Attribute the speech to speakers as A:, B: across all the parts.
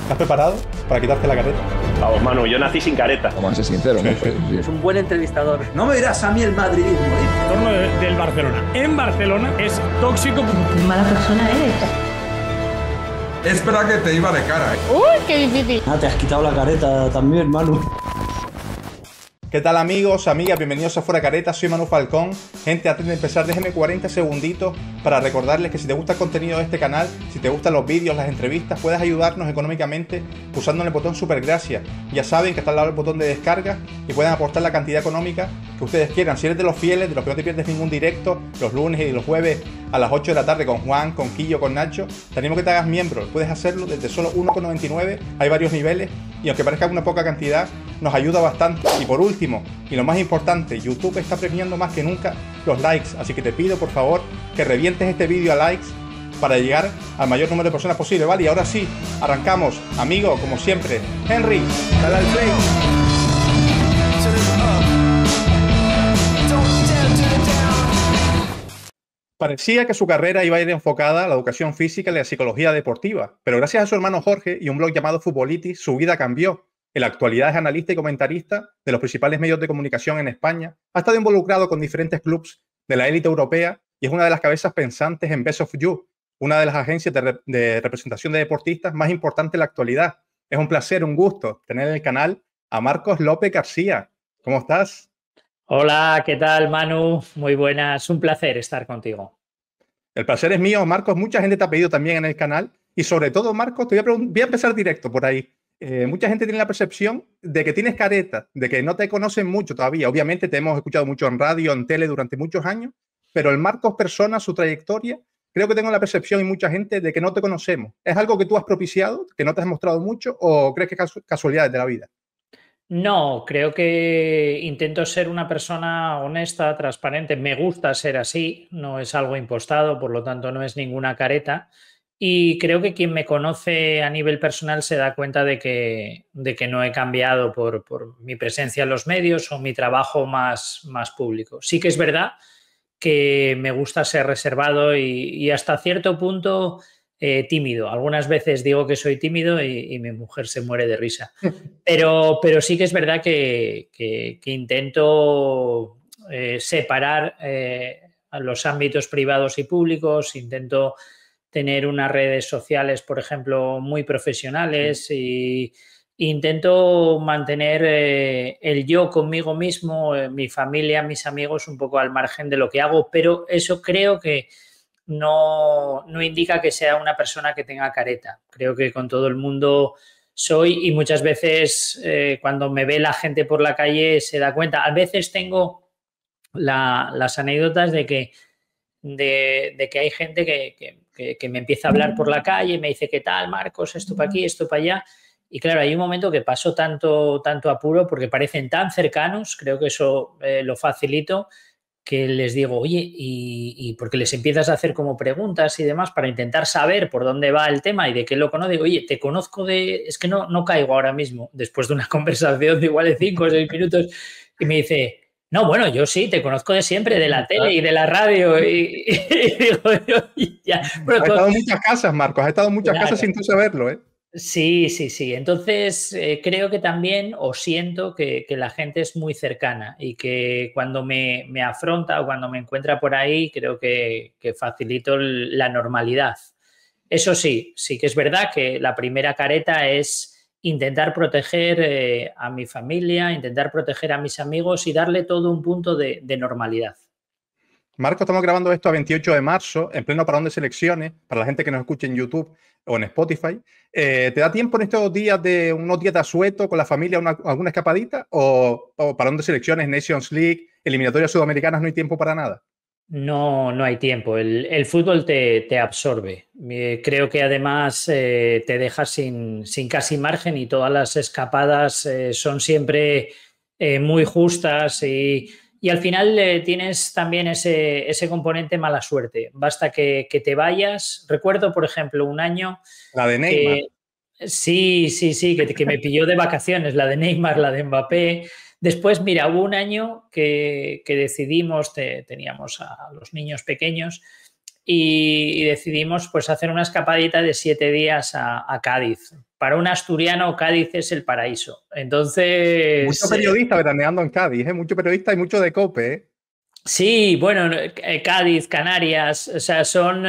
A: ¿Estás preparado para quitarte la careta?
B: Vamos, Manu, yo nací sin careta.
C: Vamos a ser sinceros, ¿no?
D: Es un buen entrevistador.
E: No me dirás a mí el madridismo, ¿eh?
F: En torno del Barcelona. En Barcelona es tóxico.
G: Qué mala persona eres.
E: Espera que te iba de cara, ¿eh?
G: ¡Uy, qué difícil!
D: Ah, te has quitado la careta también, Manu.
A: ¿Qué tal, amigos, amigas? Bienvenidos a Fuera Careta, soy Manu Falcón. Gente, antes de empezar, déjenme 40 segunditos para recordarles que si te gusta el contenido de este canal, si te gustan los vídeos, las entrevistas, puedes ayudarnos económicamente pulsando en el botón Super Gracias. Ya saben que está al lado el botón de descarga y pueden aportar la cantidad económica que ustedes quieran. Si eres de los fieles, de los que no te pierdes ningún directo, los lunes y los jueves a las 8 de la tarde con Juan, con Quillo, con Nacho, te animo que te hagas miembro. Puedes hacerlo desde solo 1,99, hay varios niveles y aunque parezca una poca cantidad, nos ayuda bastante. Y por último, y lo más importante, YouTube está premiando más que nunca los likes, así que te pido por favor que revientes este vídeo a likes para llegar al mayor número de personas posible, ¿vale? Y ahora sí, arrancamos. Amigo, como siempre, Henry, dale al play. Parecía que su carrera iba a ir enfocada a la educación física y la psicología deportiva, pero gracias a su hermano Jorge y un blog llamado Futbolitis, su vida cambió. En la actualidad es analista y comentarista de los principales medios de comunicación en España. Ha estado involucrado con diferentes clubes de la élite europea y es una de las cabezas pensantes en Best of You, una de las agencias de representación de deportistas más importantes en la actualidad. Es un placer, un gusto tener en el canal a Marcos López García. ¿Cómo estás?
H: Hola, ¿qué tal, Manu? Muy buenas, un placer estar contigo.
A: El placer es mío, Marcos. Mucha gente te ha pedido también en el canal y sobre todo, Marcos, voy a empezar directo por ahí. Mucha gente tiene la percepción de que tienes careta, de que no te conocen mucho todavía. Obviamente te hemos escuchado mucho en radio, en tele durante muchos años, pero el Marcos persona, su trayectoria, creo que tengo la percepción y mucha gente de que no te conocemos. ¿Es algo que tú has propiciado, que no te has mostrado mucho o crees que es casualidades de la vida?
H: No, creo que intento ser una persona honesta, transparente. Me gusta ser así, no es algo impostado, por lo tanto no es ninguna careta. Y creo que quien me conoce a nivel personal se da cuenta de que no he cambiado por mi presencia en los medios o mi trabajo más público. Sí que es verdad que me gusta ser reservado y hasta cierto punto tímido. Algunas veces digo que soy tímido y mi mujer se muere de risa. Pero sí que es verdad que intento separar los ámbitos privados y públicos, intento tener unas redes sociales, por ejemplo, muy profesionales y intento mantener el yo conmigo mismo, mi familia, mis amigos un poco al margen de lo que hago, pero eso creo que no indica que sea una persona que tenga careta. Creo que con todo el mundo soy y muchas veces cuando me ve la gente por la calle se da cuenta. A veces tengo las anécdotas de que hay gente que me empieza a hablar por la calle y me dice, ¿qué tal, Marcos? Esto para aquí, esto para allá. Y claro, hay un momento que paso tanto apuro porque parecen tan cercanos, creo que eso lo facilito, que les digo, oye, y porque les empiezas a hacer como preguntas y demás para intentar saber por dónde va el tema y de qué lo conozco. Digo, oye, te conozco es que no caigo ahora mismo, después de una conversación de igual de 5 o 6 minutos, y me dice, no, bueno, yo sí, te conozco de siempre, de la tele y de la radio. Y digo, ya.
A: Has estado en muchas casas, Marcos, has estado en muchas casas sin tú saberlo, ¿eh?
H: Sí. Entonces, creo que también, o siento que la gente es muy cercana y que cuando me afronta o cuando me encuentra por ahí, creo que facilito la normalidad. Eso sí que es verdad que la primera careta es intentar proteger a mi familia, intentar proteger a mis amigos y darle todo un punto de normalidad.
A: Marco, estamos grabando esto a 28 de marzo, en pleno parón de selecciones, para la gente que nos escuche en YouTube o en Spotify. ¿Te da tiempo en estos días de unos días de asueto con la familia, alguna escapadita? ¿O parón de selecciones, Nations League, eliminatorias sudamericanas, no hay tiempo para nada?
H: No hay tiempo. El fútbol te absorbe. Creo que además te deja sin casi margen y todas las escapadas son siempre muy justas y al final tienes también ese componente mala suerte. Basta que te vayas. Recuerdo, por ejemplo, un año...
A: La de Neymar.
H: Sí, que me pilló de vacaciones, la de Neymar, la de Mbappé. Después, mira, hubo un año que decidimos, teníamos a los niños pequeños y decidimos pues hacer una escapadita de 7 días a Cádiz. Para un asturiano, Cádiz es el paraíso. Entonces...
A: Mucho periodista veraneando en Cádiz, ¿eh? Mucho periodista y mucho de COPE, ¿eh?
H: Sí, bueno, Cádiz, Canarias, o sea, son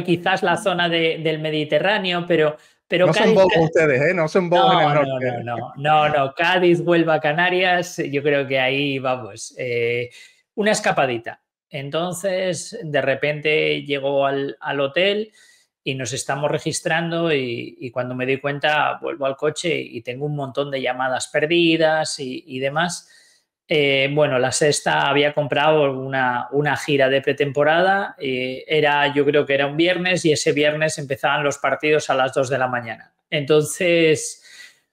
H: quizás la zona del Mediterráneo, pero
A: no
H: Cádiz,
A: son bobos ustedes, ¿eh? No son bobos en el norte.
H: No, Cádiz, Huelva, Canarias, yo creo que ahí vamos, una escapadita. Entonces, de repente llego al hotel y nos estamos registrando y cuando me doy cuenta vuelvo al coche y tengo un montón de llamadas perdidas y demás. Bueno, la Sexta había comprado una gira de pretemporada, yo creo que era un viernes y ese viernes empezaban los partidos a las 2 de la mañana. Entonces,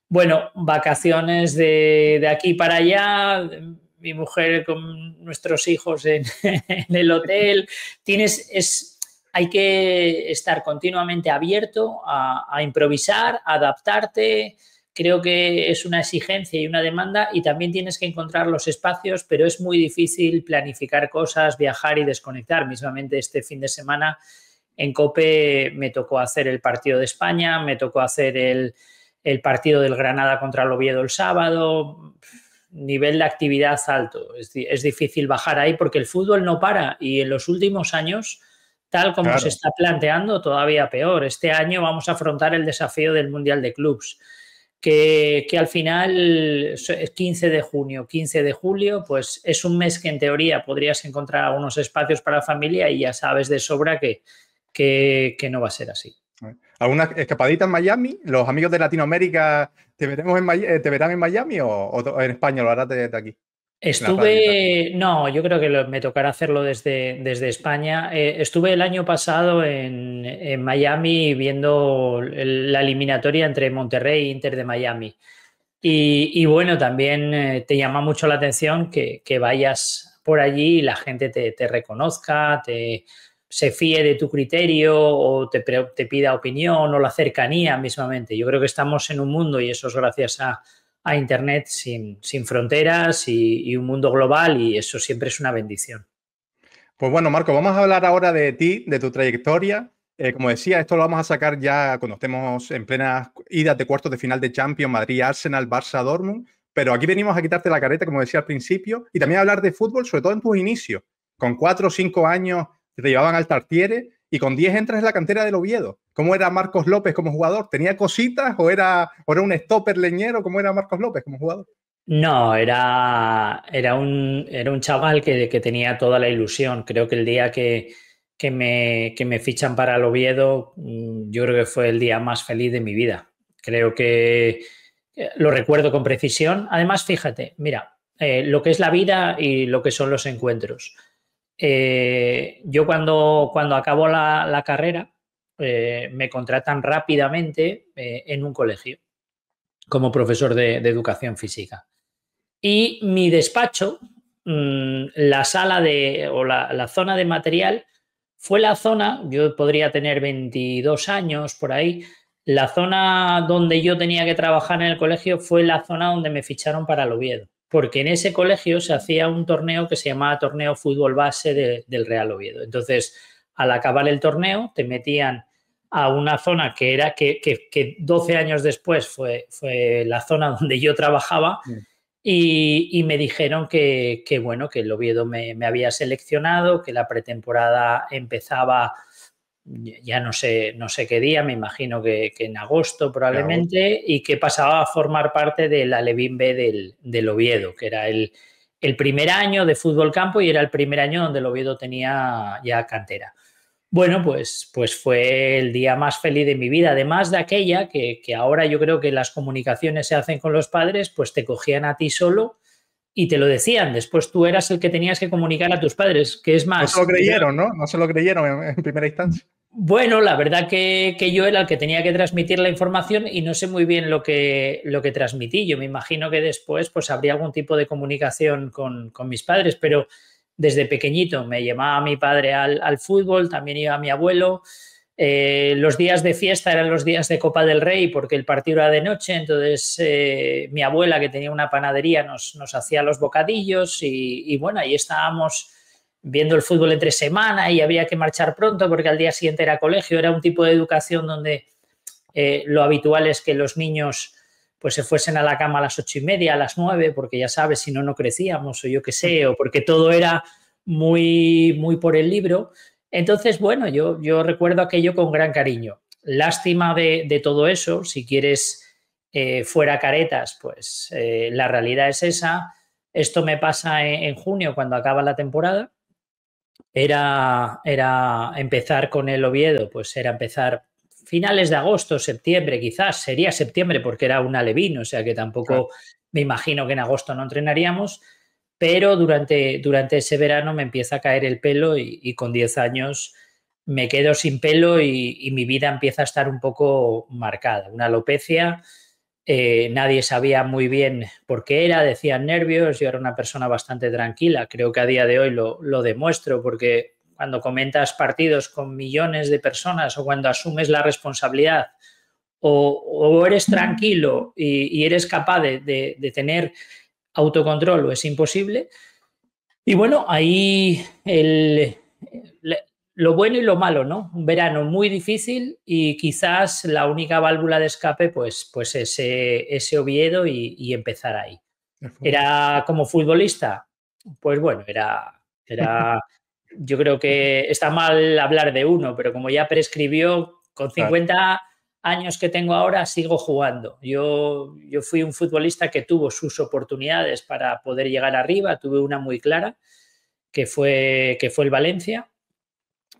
H: bueno, vacaciones de aquí para allá, mi mujer con nuestros hijos en el hotel, hay que estar continuamente abierto a improvisar, a adaptarte. Creo que es una exigencia y una demanda y también tienes que encontrar los espacios, pero es muy difícil planificar cosas, viajar y desconectar. Mismamente este fin de semana en COPE me tocó hacer el partido de España, me tocó hacer el partido del Granada contra el Oviedo el sábado. Nivel de actividad alto. Es difícil bajar ahí porque el fútbol no para y en los últimos años, tal como
A: Claro.
H: se está planteando, todavía peor. Este año vamos a afrontar el desafío del Mundial de Clubs. Que al final es 15 de junio, 15 de julio, pues es un mes que en teoría podrías encontrar algunos espacios para la familia y ya sabes de sobra que no va a ser así.
A: ¿Alguna escapadita en Miami? ¿Los amigos de Latinoamérica te verán en Miami o en España lo harás desde aquí?
H: No, yo creo que me tocará hacerlo desde España. Estuve el año pasado en Miami viendo la eliminatoria entre Monterrey e Inter de Miami. Y bueno, también te llama mucho la atención que vayas por allí y la gente te reconozca, se fíe de tu criterio o te pida opinión o la cercanía mismamente. Yo creo que estamos en un mundo, y eso es gracias a Internet, sin fronteras y un mundo global, y eso siempre es una bendición.
A: Pues bueno, Marco, vamos a hablar ahora de ti, de tu trayectoria. Como decía, esto lo vamos a sacar ya cuando estemos en plenas idas de cuartos de final de Champions, Madrid, Arsenal, Barça, Dortmund. Pero aquí venimos a quitarte la careta, como decía al principio, y también a hablar de fútbol, sobre todo en tus inicios. Con 4 o 5 años te llevaban al Tartiere y con 10 entras en la cantera del Oviedo. ¿Cómo era Marcos López como jugador? ¿Tenía cositas o era un stopper leñero? ¿Cómo era Marcos López como jugador?
H: No, era un chaval que tenía toda la ilusión. Creo que el día que me fichan para el Oviedo, yo creo que fue el día más feliz de mi vida. Creo que lo recuerdo con precisión. Además, fíjate, mira, lo que es la vida y lo que son los encuentros. Yo cuando acabo la carrera me contratan rápidamente en un colegio como profesor de educación física. Y mi despacho, la sala o la zona de material, fue la zona, yo podría tener 22 años por ahí, la zona donde yo tenía que trabajar en el colegio fue la zona donde me ficharon para el Oviedo. Porque en ese colegio se hacía un torneo que se llamaba Torneo Fútbol Base del Real Oviedo. Entonces, al acabar el torneo, te metían a una zona que 12 años después fue la zona donde yo trabajaba. Y me dijeron que bueno, que el Oviedo me había seleccionado, que la pretemporada empezaba, ya no sé qué día, me imagino que en agosto probablemente, y que pasaba a formar parte de la Alevín B del Oviedo, que era el primer año de fútbol campo y era el primer año donde el Oviedo tenía ya cantera. Bueno, pues fue el día más feliz de mi vida, además de aquella que ahora yo creo que las comunicaciones se hacen con los padres, pues te cogían a ti solo y te lo decían. Después tú eras el que tenías que comunicar a tus padres, que es más...
A: No se lo creyeron, ¿no? No se lo creyeron en primera instancia.
H: Bueno, la verdad que yo era el que tenía que transmitir la información y no sé muy bien lo que transmití. Yo me imagino que después pues habría algún tipo de comunicación con mis padres, pero... Desde pequeñito me llevaba mi padre al fútbol, también iba mi abuelo. Los días de fiesta eran los días de Copa del Rey porque el partido era de noche, entonces mi abuela, que tenía una panadería, nos hacía los bocadillos y bueno, ahí estábamos viendo el fútbol entre semana y había que marchar pronto porque al día siguiente era colegio. Era un tipo de educación donde lo habitual es que los niños pues se fuesen a la cama a las 8:30, a las 9, porque ya sabes, si no, no crecíamos, o yo qué sé, o porque todo era muy, muy por el libro. Entonces, bueno, yo recuerdo aquello con gran cariño. Lástima de todo eso. Si quieres fuera caretas, pues la realidad es esa. Esto me pasa en junio, cuando acaba la temporada. Era empezar con el Oviedo, pues era empezar finales de agosto, septiembre, quizás. Sería septiembre porque era un alevín, o sea que tampoco me imagino que en agosto no entrenaríamos. Pero durante ese verano me empieza a caer el pelo y con 10 años me quedo sin pelo y mi vida empieza a estar un poco marcada. Una alopecia, nadie sabía muy bien por qué era, decían nervios. Yo era una persona bastante tranquila, creo que a día de hoy lo demuestro, porque cuando comentas partidos con millones de personas o cuando asumes la responsabilidad o eres tranquilo y eres capaz de tener autocontrol o es imposible. Y bueno, ahí lo bueno y lo malo, ¿no? Un verano muy difícil y quizás la única válvula de escape, pues ese Oviedo y empezar ahí. ¿Era como futbolista? Pues bueno, era yo creo que está mal hablar de uno, pero como ya prescribió, con 50 años que tengo ahora sigo jugando. Yo fui un futbolista que tuvo sus oportunidades para poder llegar arriba. Tuve una muy clara, que fue el Valencia.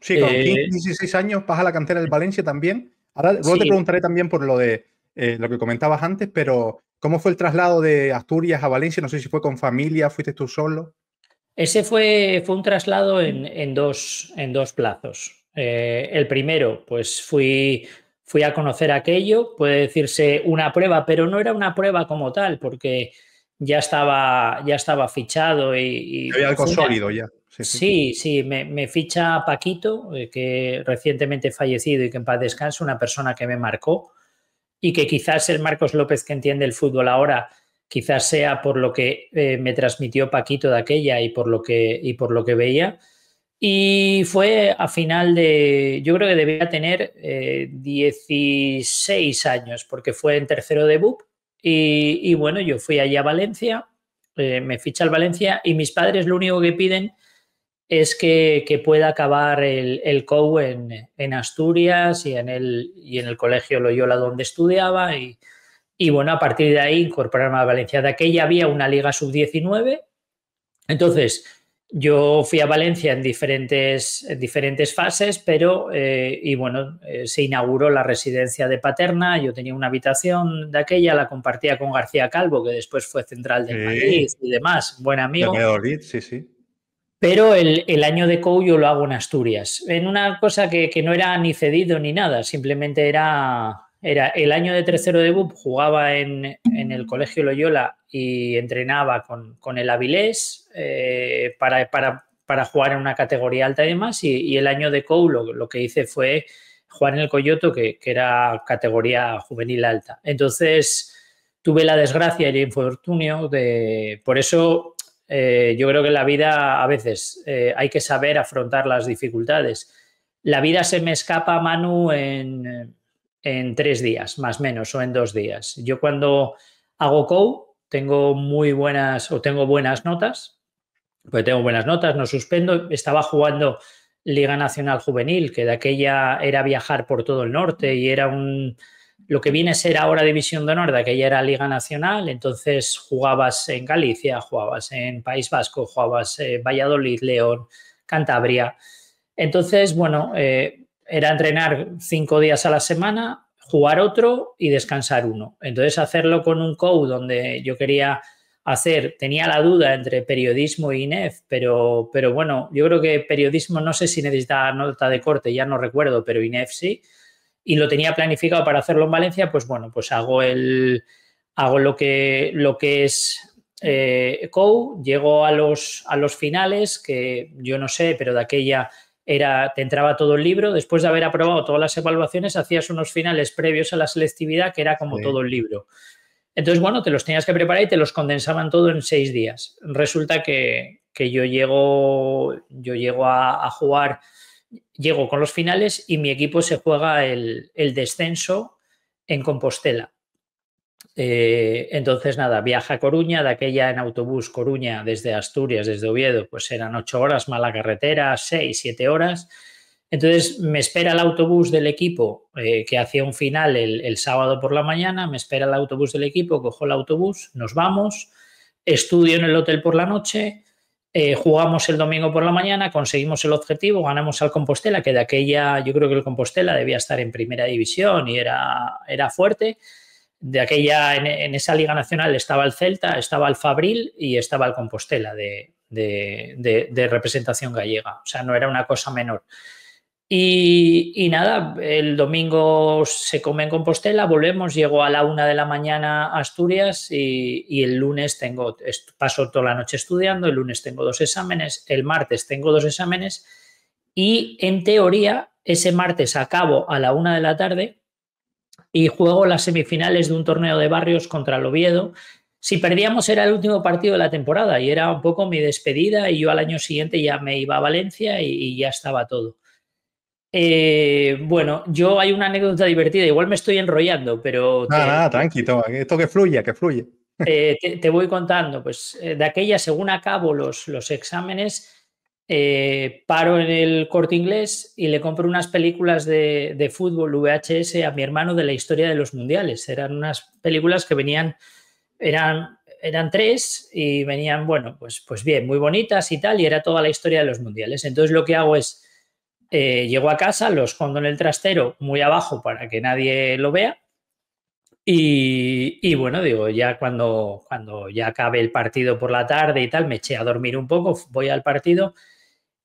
A: Sí, con 15, 16 años vas a la cantera del Valencia también. Ahora luego te preguntaré también por lo de lo que comentabas antes, pero ¿cómo fue el traslado de Asturias a Valencia? No sé si fue con familia, fuiste tú solo.
H: Ese fue un traslado en dos plazos. El primero, pues fui a conocer aquello, puede decirse una prueba, pero no era una prueba como tal, porque ya estaba fichado y
A: había algo sólido ya.
H: Sí, me ficha Paquito, que recientemente fallecido y que en paz descanse, una persona que me marcó y que quizás el Marcos López que entiende el fútbol ahora, quizás sea por lo que me transmitió Paquito de aquella y por lo que veía. Y fue a final yo creo que debía tener 16 años, porque fue en tercero de BUP. Y bueno, yo fui allá a Valencia, me ficha el Valencia y mis padres lo único que piden es que pueda acabar el COU en Asturias y en el colegio Loyola donde estudiaba. Y bueno, a partir de ahí incorporarme a Valencia. De aquella había una liga sub-19. Entonces, yo fui a Valencia en diferentes fases, pero y bueno, se inauguró la residencia de Paterna. Yo tenía una habitación de aquella, la compartía con García Calvo, que después fue central del Madrid y demás, buen amigo.
A: De Valladolid, sí.
H: Pero el año de COU yo lo hago en Asturias, en una cosa que no era ni cedido ni nada, simplemente era el año de tercero de BUP, jugaba en el Colegio Loyola y entrenaba con el Avilés para jugar en una categoría alta y demás, y el año de COU lo que hice fue jugar en el Coyoto, que era categoría juvenil alta. Entonces tuve la desgracia y el infortunio por eso yo creo que en la vida a veces hay que saber afrontar las dificultades. La vida se me escapa, Manu, en 3 días, más o menos, o en 2 días. Yo cuando hago COU tengo buenas notas, pues tengo buenas notas, no suspendo. Estaba jugando Liga Nacional Juvenil, que de aquella era viajar por todo el norte y era lo que viene a ser ahora División de Honor, de aquella era Liga Nacional. Entonces jugabas en Galicia, jugabas en País Vasco, jugabas en Valladolid, León, Cantabria. Entonces, bueno, era entrenar 5 días a la semana, jugar otro y descansar uno. Entonces, hacerlo con un COU donde yo quería tenía la duda entre periodismo y INEF, pero bueno, yo creo que periodismo no sé si necesitaba nota de corte, ya no recuerdo, pero INEF sí. Y lo tenía planificado para hacerlo en Valencia, pues bueno, pues hago lo que es COU, llego a los finales, que yo no sé, pero de aquella te entraba todo el libro. Después de haber aprobado todas las evaluaciones, hacías unos finales previos a la selectividad, que era como todo el libro. Entonces, bueno, te los tenías que preparar y te los condensaban todo en 6 días. Resulta que que yo llego a jugar, llego con los finales y mi equipo se juega el descenso en Compostela. Entonces, nada, viaja a Coruña, de aquella en autobús, Coruña, desde Asturias, desde Oviedo, pues eran 8 horas, más la carretera, 6, 7 horas. Entonces, me espera el autobús del equipo que hacía un final el sábado por la mañana, me espera el autobús del equipo, cojo el autobús, nos vamos, estudio en el hotel por la noche, jugamos el domingo por la mañana, conseguimos el objetivo, ganamos al Compostela, que de aquella, yo creo que el Compostela debía estar en primera división y era fuerte. De aquella, en esa Liga Nacional estaba el Celta, estaba el Fabril y estaba el Compostela de representación gallega. O sea, no era una cosa menor. Y nada, el domingo se come en Compostela, volvemos, llego a la 1 de la mañana a Asturias y el lunes paso toda la noche estudiando, el lunes tengo 2 exámenes, el martes tengo 2 exámenes y en teoría ese martes acabo a la 1 de la tarde y juego las semifinales de un torneo de barrios contra el Oviedo. Si perdíamos era el último partido de la temporada y era un poco mi despedida y yo al año siguiente ya me iba a Valencia y ya estaba todo. Bueno, yo hay una anécdota divertida, igual me estoy enrollando, pero...
A: Nada, tranquilo, esto que fluya, que fluye.
H: Te voy contando, pues de aquella, según acabo los exámenes, paro en el Corte Inglés y le compro unas películas de fútbol VHS a mi hermano de la historia de los mundiales. Eran unas películas que eran 3 y venían, bueno, pues bien, muy bonitas y tal, y era toda la historia de los mundiales. Entonces lo que hago es, llego a casa, lo escondo en el trastero muy abajo para que nadie lo vea. Y bueno, digo, ya cuando ya acabe el partido por la tarde y tal, me eché a dormir un poco, voy al partido.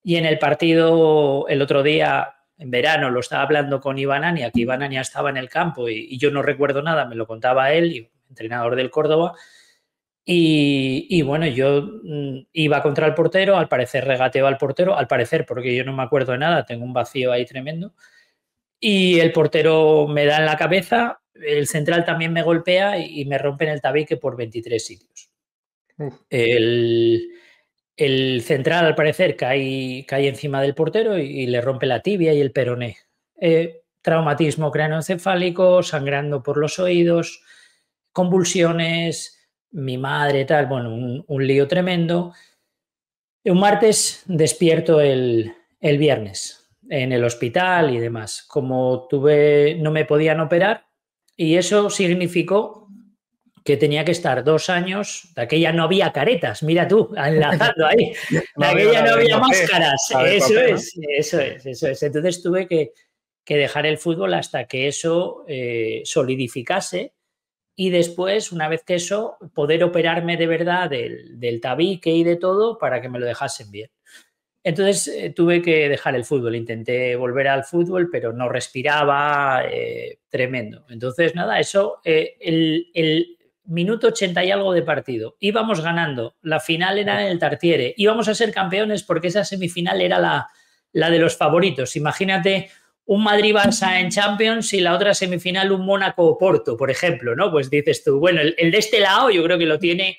H: Y en el partido, el otro día, en verano, lo estaba hablando con Iván Ania, que Iván Ania estaba en el campo y yo no recuerdo nada, me lo contaba él, entrenador del Córdoba. Y bueno, yo iba contra el portero, al parecer regateó al portero, al parecer porque yo no me acuerdo de nada, tengo un vacío ahí tremendo. Y el portero me da en la cabeza, el central también me golpea y me rompen el tabique por 23 sitios. El central, al parecer, cae encima del portero y le rompe la tibia y el peroné. Traumatismo craneoencefálico, sangrando por los oídos, convulsiones, mi madre, tal, bueno, un lío tremendo. Un martes despierto el viernes en el hospital y demás. Como no me podían operar y eso significó que tenía que estar 2 años, de aquella no había caretas, mira tú, enlazando ahí, de aquella no había máscaras, eso es. Entonces tuve que dejar el fútbol hasta que eso solidificase y después, una vez que eso, poder operarme de verdad del tabique y de todo para que me lo dejasen bien. Entonces tuve que dejar el fútbol, intenté volver al fútbol, pero no respiraba, tremendo. Entonces, nada, eso, el minuto 80 y algo de partido, íbamos ganando, la final era en el Tartiere, íbamos a ser campeones porque esa semifinal era la de los favoritos. Imagínate un Madrid-Barça en Champions y la otra semifinal un Mónaco-Porto, por ejemplo, ¿no? Pues dices tú, bueno, el de este lado yo creo que lo tiene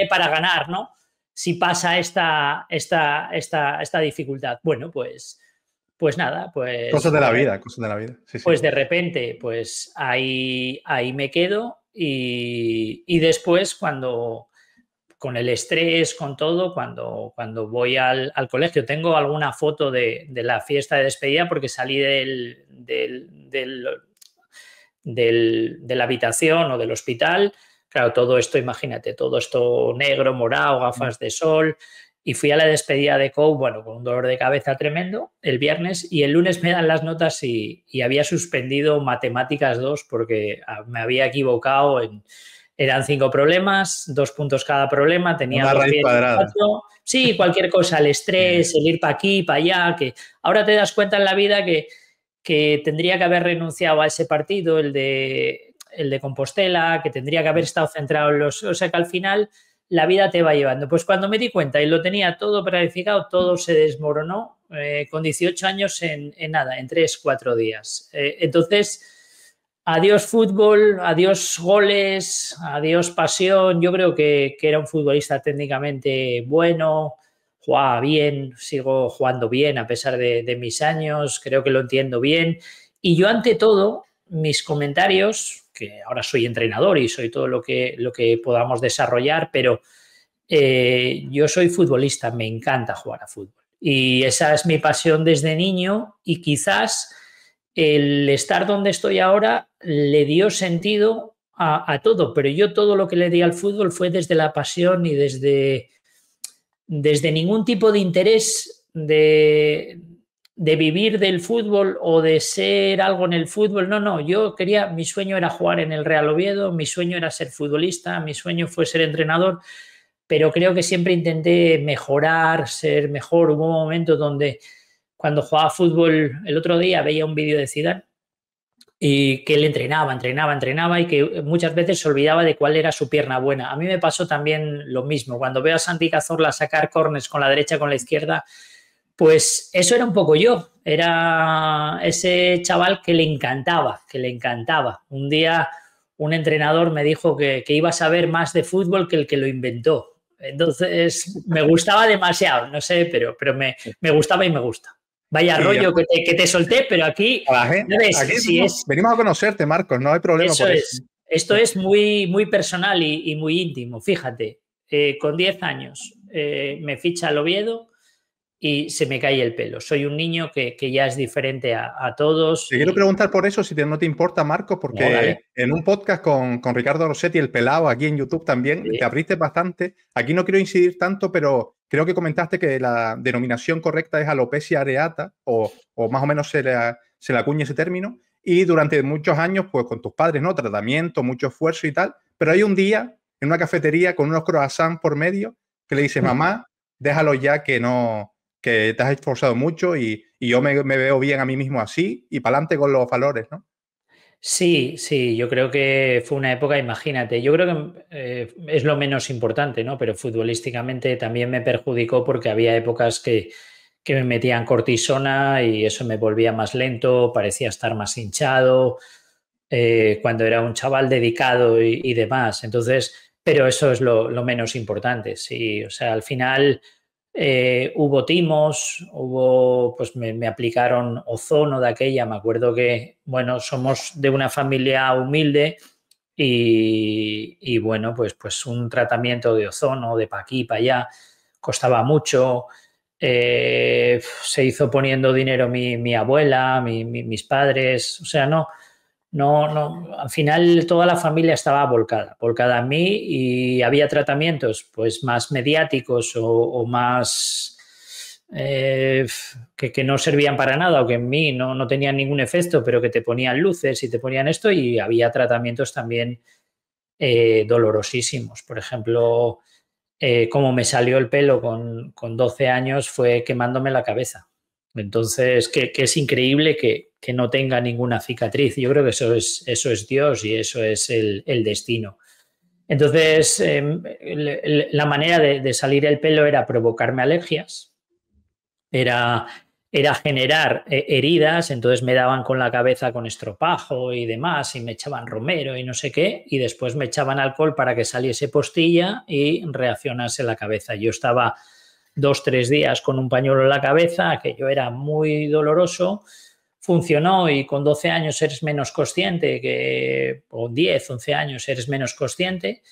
H: para ganar, ¿no? Si pasa esta dificultad. Bueno, pues nada, pues...
A: Cosas de la vida. Sí.
H: Pues de repente, pues ahí me quedo y después con el estrés, con todo, cuando voy al colegio, tengo alguna foto de la fiesta de despedida porque salí de la habitación o del hospital. Claro, todo esto, imagínate, todo esto negro, morado, gafas de sol. Y fui a la despedida de COU, bueno, con un dolor de cabeza tremendo el viernes y el lunes me dan las notas y había suspendido Matemáticas 2 porque me había equivocado eran 5 problemas, 2 puntos cada problema, tenía
A: una raíz cuadrada.
H: Sí, cualquier cosa, el estrés, el ir para aquí, para allá, que ahora te das cuenta en la vida que tendría que haber renunciado a ese partido, el de Compostela, que tendría que haber estado centrado en o sea que al final la vida te va llevando. Pues cuando me di cuenta y lo tenía todo planificado, todo se desmoronó con 18 años en nada, en 3-4 días. Entonces, adiós fútbol, adiós goles, adiós pasión. Yo creo que era un futbolista técnicamente bueno, jugaba bien, sigo jugando bien a pesar de mis años, creo que lo entiendo bien. Y yo, ante todo, mis comentarios, que ahora soy entrenador y soy todo lo que podamos desarrollar, pero yo soy futbolista, me encanta jugar a fútbol. Y esa es mi pasión desde niño, y quizás el estar donde estoy ahora le dio sentido a todo, pero yo todo lo que le di al fútbol fue desde la pasión y desde ningún tipo de interés de vivir del fútbol o de ser algo en el fútbol. No, yo mi sueño era jugar en el Real Oviedo, mi sueño era ser futbolista, mi sueño fue ser entrenador, pero creo que siempre intenté mejorar, ser mejor. Hubo un momento donde, cuando jugaba fútbol, el otro día veía un vídeo de Zidane y que él entrenaba y que muchas veces se olvidaba de cuál era su pierna buena. A mí me pasó también lo mismo. Cuando veo a Santi Cazorla sacar córners con la derecha, con la izquierda, pues eso era un poco yo. Era ese chaval que le encantaba. Un día un entrenador me dijo que iba a saber más de fútbol que el que lo inventó. Entonces me gustaba demasiado, no sé, pero me gustaba y me gusta. Vaya sí, rollo que te solté, pero aquí,
A: ¿ves? Aquí venimos a conocerte, Marcos, no hay problema por eso.
H: Esto es muy, muy personal y muy íntimo. Fíjate, con 10 años me ficha el Oviedo y se me cae el pelo. Soy un niño que ya es diferente a todos.
A: Te quiero preguntar por eso, si no te importa, Marcos, porque en un podcast con Ricardo Rossetti, el pelado, aquí en YouTube también, te abriste bastante. Aquí no quiero incidir tanto, pero creo que comentaste que la denominación correcta es alopecia areata, o más o menos se le acuña ese término, y durante muchos años, pues con tus padres, ¿no? Tratamiento, mucho esfuerzo y tal, pero hay un día en una cafetería con unos croissants por medio que le dices, mamá, déjalo ya, que te has esforzado mucho y yo me veo bien a mí mismo así, y para adelante con los valores, ¿no?
H: Sí, yo creo que fue una época, imagínate, yo creo que es lo menos importante, ¿no? Pero futbolísticamente también me perjudicó, porque había épocas que me metían cortisona y eso me volvía más lento, parecía estar más hinchado, cuando era un chaval dedicado y demás. Entonces, pero eso es lo menos importante, sí. O sea, al final hubo timos, pues me aplicaron ozono de aquella. Me acuerdo que, bueno, somos de una familia humilde y bueno, pues un tratamiento de ozono, de pa' aquí, pa' allá, costaba mucho. Se hizo poniendo dinero mi abuela, mis padres. O sea, no, al final toda la familia estaba volcada en mí, y había tratamientos pues más mediáticos o más que no servían para nada, o que en mí no tenían ningún efecto, pero que te ponían luces y te ponían esto, y había tratamientos también dolorosísimos. Por ejemplo, como me salió el pelo con 12 años fue quemándome la cabeza. Entonces, que es increíble que no tenga ninguna cicatriz. Yo creo que eso es Dios y eso es el destino. Entonces, la manera de salir el pelo era provocarme alergias, era generar heridas. Entonces me daban con la cabeza con estropajo y demás, y me echaban romero y no sé qué, y después me echaban alcohol para que saliese postilla y reaccionase la cabeza. Yo estaba 2-3 días con un pañuelo en la cabeza, aquello era muy doloroso. Funcionó, y con 12 años eres menos consciente, o 10, 11 años eres menos consciente,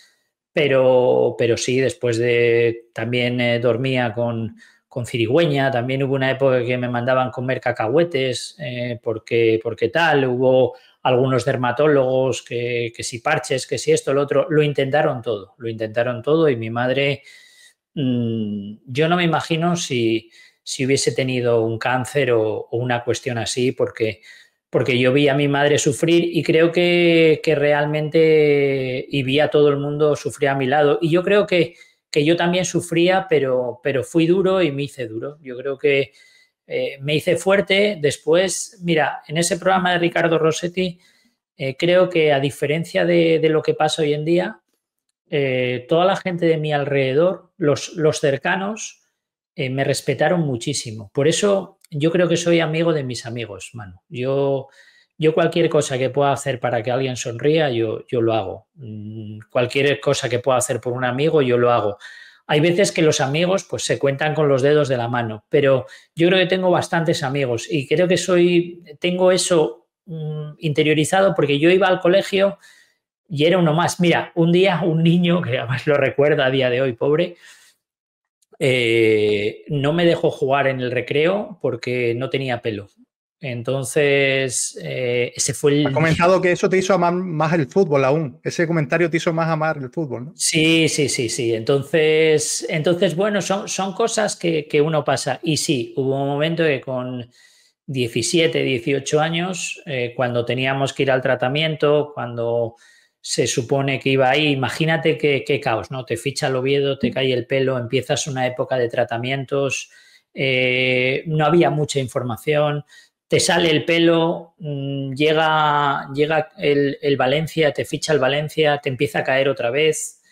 H: pero sí, después también dormía con cirigüeña. También hubo una época que me mandaban comer cacahuetes, porque tal. Hubo algunos dermatólogos que si parches, que si esto, lo otro, lo intentaron todo, y mi madre, yo no me imagino si hubiese tenido un cáncer o una cuestión así, porque yo vi a mi madre sufrir, y creo que realmente, y vi a todo el mundo sufrir a mi lado, y yo creo que yo también sufría, pero fui duro y me hice duro. Yo creo que me hice fuerte. Después, mira, en ese programa de Ricardo Rossetti, creo que, a diferencia de lo que pasa hoy en día, toda la gente de mi alrededor, los cercanos, me respetaron muchísimo. Por eso yo creo que soy amigo de mis amigos, Manu. Yo yo cualquier cosa que pueda hacer para que alguien sonría, yo lo hago. Cualquier cosa que pueda hacer por un amigo, yo lo hago. Hay veces que los amigos pues se cuentan con los dedos de la mano, pero yo creo que tengo bastantes amigos y creo que tengo eso interiorizado porque yo iba al colegio y era uno más. Mira, un día un niño, que además lo recuerdo a día de hoy, pobre, no me dejó jugar en el recreo porque no tenía pelo. Entonces, ese fue el...
A: Has comentado que eso te hizo amar más el fútbol aún. Ese comentario te hizo más amar el fútbol, ¿no?
H: Sí. Entonces bueno, son cosas que uno pasa. Y sí, hubo un momento que con 17, 18 años, cuando teníamos que ir al tratamiento, cuando se supone que iba ahí, imagínate qué caos, ¿no? Te ficha el Oviedo, te cae el pelo, empiezas una época de tratamientos, no había mucha información, te sale el pelo, llega el Valencia, te ficha el Valencia, te empieza a caer otra vez.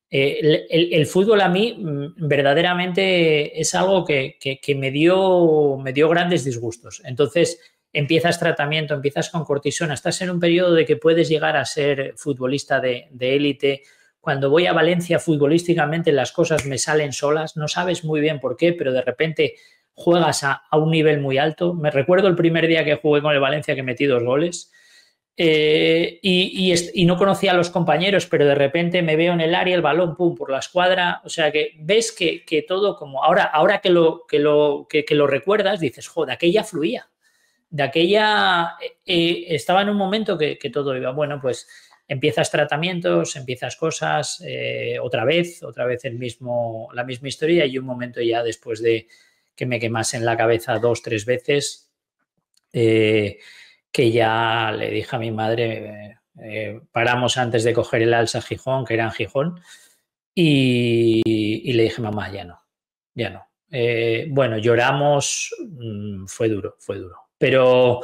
H: El fútbol a mí verdaderamente es algo que me dio grandes disgustos. Entonces empiezas tratamiento, empiezas con cortisona, estás en un periodo de que puedes llegar a ser futbolista de élite. Cuando voy a Valencia futbolísticamente las cosas me salen solas, no sabes muy bien por qué, pero de repente juegas a un nivel muy alto. Me recuerdo el primer día que jugué con el Valencia que metí 2 goles y no conocía a los compañeros, pero de repente me veo en el área, el balón, pum, por la escuadra. O sea que ves que todo como ahora que lo recuerdas, dices, joder, aquella fluía. De aquella estaba en un momento que todo iba. Bueno, pues empiezas tratamientos, empiezas cosas, otra vez la misma historia y un momento ya después de que me quemasen la cabeza 2, 3 veces, que ya le dije a mi madre, paramos antes de coger el alza a Gijón, que era en Gijón, y le dije, mamá, ya no. Bueno, lloramos, fue duro. Pero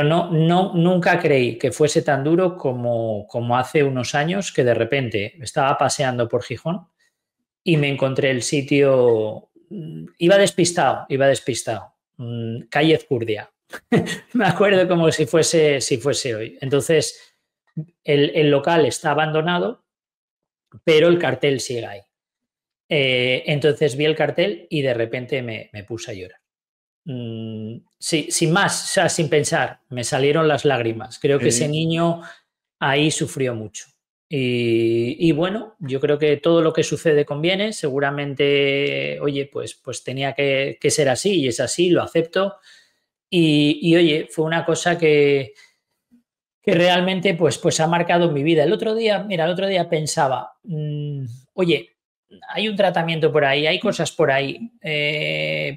H: nunca creí que fuese tan duro como hace unos años, que de repente estaba paseando por Gijón y me encontré el sitio, iba despistado, calle Ezcurdia. Me acuerdo como si fuese hoy. Entonces, el local está abandonado, pero el cartel sigue ahí. Entonces vi el cartel y de repente me puse a llorar. Sí, sin más, o sea, sin pensar, me salieron las lágrimas. Creo que ese niño ahí sufrió mucho. Y bueno, yo creo que todo lo que sucede conviene. Seguramente, oye, pues tenía que ser así y es así, lo acepto. Y oye, fue una cosa que realmente pues ha marcado mi vida. El otro día pensaba, oye, hay un tratamiento por ahí, hay cosas por ahí,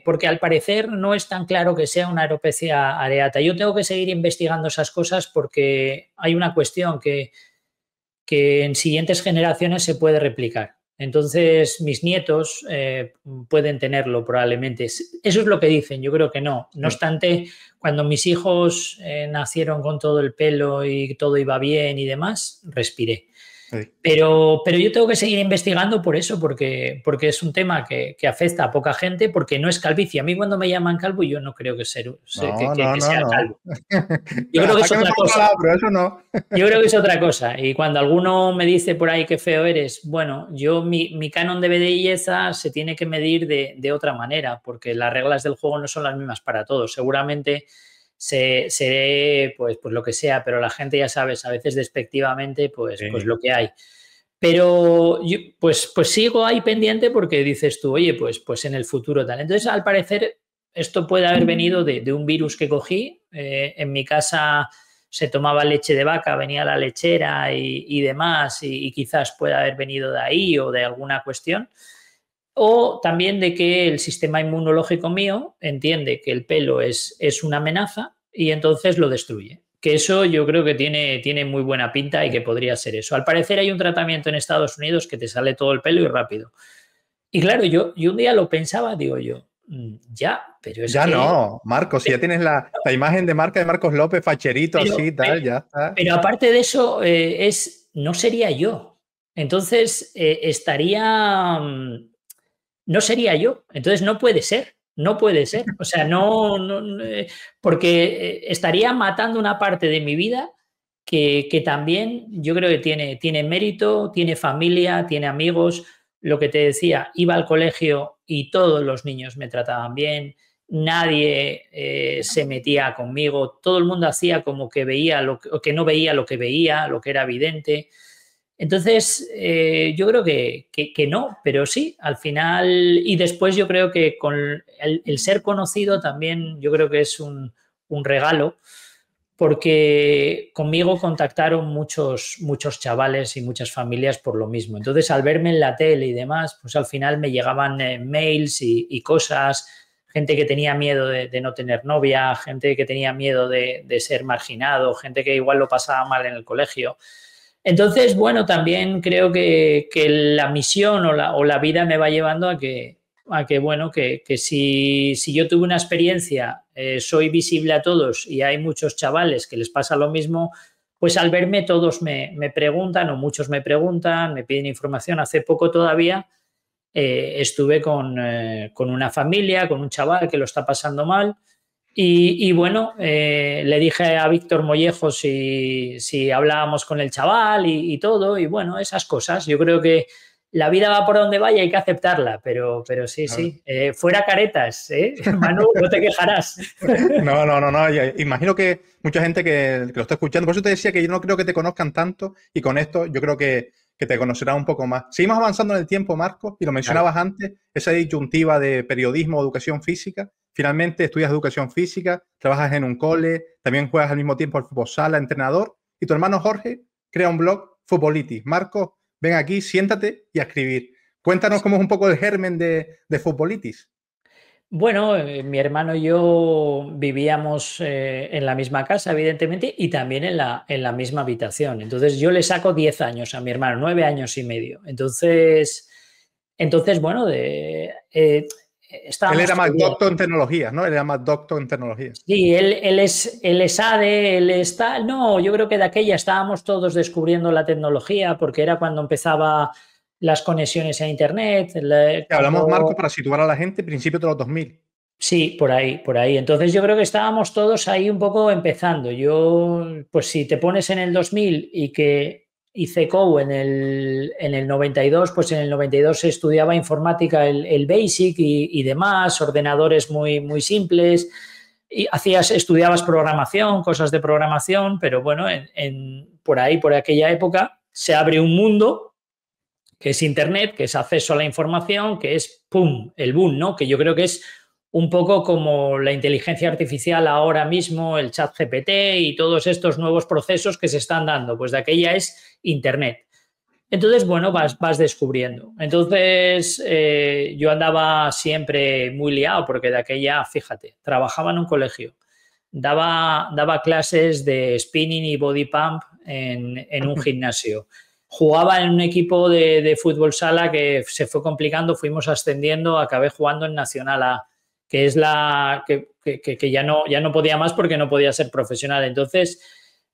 H: porque al parecer no es tan claro que sea una alopecia areata. Yo tengo que seguir investigando esas cosas porque hay una cuestión que en siguientes generaciones se puede replicar. Entonces, mis nietos pueden tenerlo probablemente. Eso es lo que dicen, yo creo que no. No obstante, cuando mis hijos nacieron con todo el pelo y todo iba bien y demás, respiré. Sí. Pero yo tengo que seguir investigando por eso, porque es un tema que afecta a poca gente, porque no es calvicie. A mí cuando me llaman calvo, yo no creo que sea calvo. Yo creo que es otra cosa.
A: Pero eso no.
H: Yo creo que es otra cosa. Y cuando alguno me dice por ahí qué feo eres, bueno, mi canon de belleza se tiene que medir de otra manera, porque las reglas del juego no son las mismas para todos. Seguramente seré pues lo que sea, pero la gente, ya sabes, a veces despectivamente pues lo que hay. Pero yo pues sigo ahí pendiente porque dices tú, oye, pues en el futuro tal. Entonces, al parecer, esto puede haber venido de un virus que cogí. En mi casa se tomaba leche de vaca, venía la lechera y demás, y quizás pueda haber venido de ahí o de alguna cuestión. O también de que el sistema inmunológico mío entiende que el pelo es una amenaza y entonces lo destruye. Que eso yo creo que tiene muy buena pinta y que podría ser eso. Al parecer hay un tratamiento en Estados Unidos que te sale todo el pelo y rápido. Y claro, yo un día lo pensaba, digo yo, pero es
A: ya
H: que...
A: no, Marcos, si ya tienes la imagen de marca de Marcos López, facherito, así, tal, ya está.
H: Pero aparte de eso, no sería yo. Entonces, no sería yo. Entonces no puede ser. No puede ser. O sea, porque estaría matando una parte de mi vida que también yo creo que tiene mérito, tiene familia, tiene amigos. Lo que te decía, iba al colegio y todos los niños me trataban bien, nadie se metía conmigo, todo el mundo hacía como que veía o que no veía lo que veía, lo que era evidente. Entonces, yo creo que no, pero sí, al final, y después yo creo que con el ser conocido también yo creo que es un regalo, porque conmigo contactaron muchos chavales y muchas familias por lo mismo. Entonces, al verme en la tele y demás, pues al final me llegaban mails y cosas, gente que tenía miedo de no tener novia, gente que tenía miedo de ser marginado, gente que igual lo pasaba mal en el colegio. Entonces, bueno, también creo que la misión o la vida me va llevando a que bueno, que si yo tuve una experiencia, soy visible a todos y hay muchos chavales que les pasa lo mismo, pues al verme todos me preguntan o muchos me preguntan, me piden información. Hace poco todavía estuve con una familia, con un chaval que lo está pasando mal. Y bueno, le dije a Víctor Mollejo si hablábamos con el chaval y todo, y bueno, esas cosas. Yo creo que la vida va por donde vaya, hay que aceptarla, pero sí, sí. Fuera caretas, ¿eh? Manu, no te quejarás.
A: No. Imagino que mucha gente que lo está escuchando, por eso te decía que yo no creo que te conozcan tanto y con esto yo creo que te conocerán un poco más. Seguimos avanzando en el tiempo, Marcos, y lo mencionabas antes, esa disyuntiva de periodismo o educación física. Finalmente estudias educación física, trabajas en un cole, también juegas al mismo tiempo al fútbol sala, entrenador, y tu hermano Jorge crea un blog, Futbolitis. Marcos, ven aquí, siéntate y a escribir. Cuéntanos cómo es un poco el germen de Futbolitis.
H: Bueno, mi hermano y yo vivíamos en la misma casa, evidentemente, y también en la misma habitación. Entonces, yo le saco 10 años a mi hermano, 9 años y medio. Entonces bueno,
A: Él era más doctor en tecnologías, ¿no? Él era más doctor en tecnologías.
H: Sí, él es ADE, él está... No, yo creo que de aquella estábamos todos descubriendo la tecnología porque era cuando empezaba las conexiones a Internet.
A: Hablamos, Marco, para situar a la gente, principios de los 2000.
H: Sí, por ahí. Entonces yo creo que estábamos todos ahí un poco empezando. Yo, pues si te pones en el 2000 y que hice COU en el 92, pues en el 92 se estudiaba informática, el BASIC y demás, ordenadores muy, muy simples, y estudiabas programación, cosas de programación, pero bueno, por ahí, por aquella época, se abre un mundo que es Internet, que es acceso a la información, que es, ¡pum!, el boom, ¿no? Que yo creo que es un poco como la inteligencia artificial ahora mismo, el ChatGPT y todos estos nuevos procesos que se están dando. Pues de aquella es Internet. Entonces, bueno, vas descubriendo. Entonces, yo andaba siempre muy liado porque de aquella, fíjate, trabajaba en un colegio, daba clases de spinning y body pump en un gimnasio. Jugaba en un equipo de fútbol sala que se fue complicando, fuimos ascendiendo, acabé jugando en Nacional A, que es la que ya no podía más porque no podía ser profesional. Entonces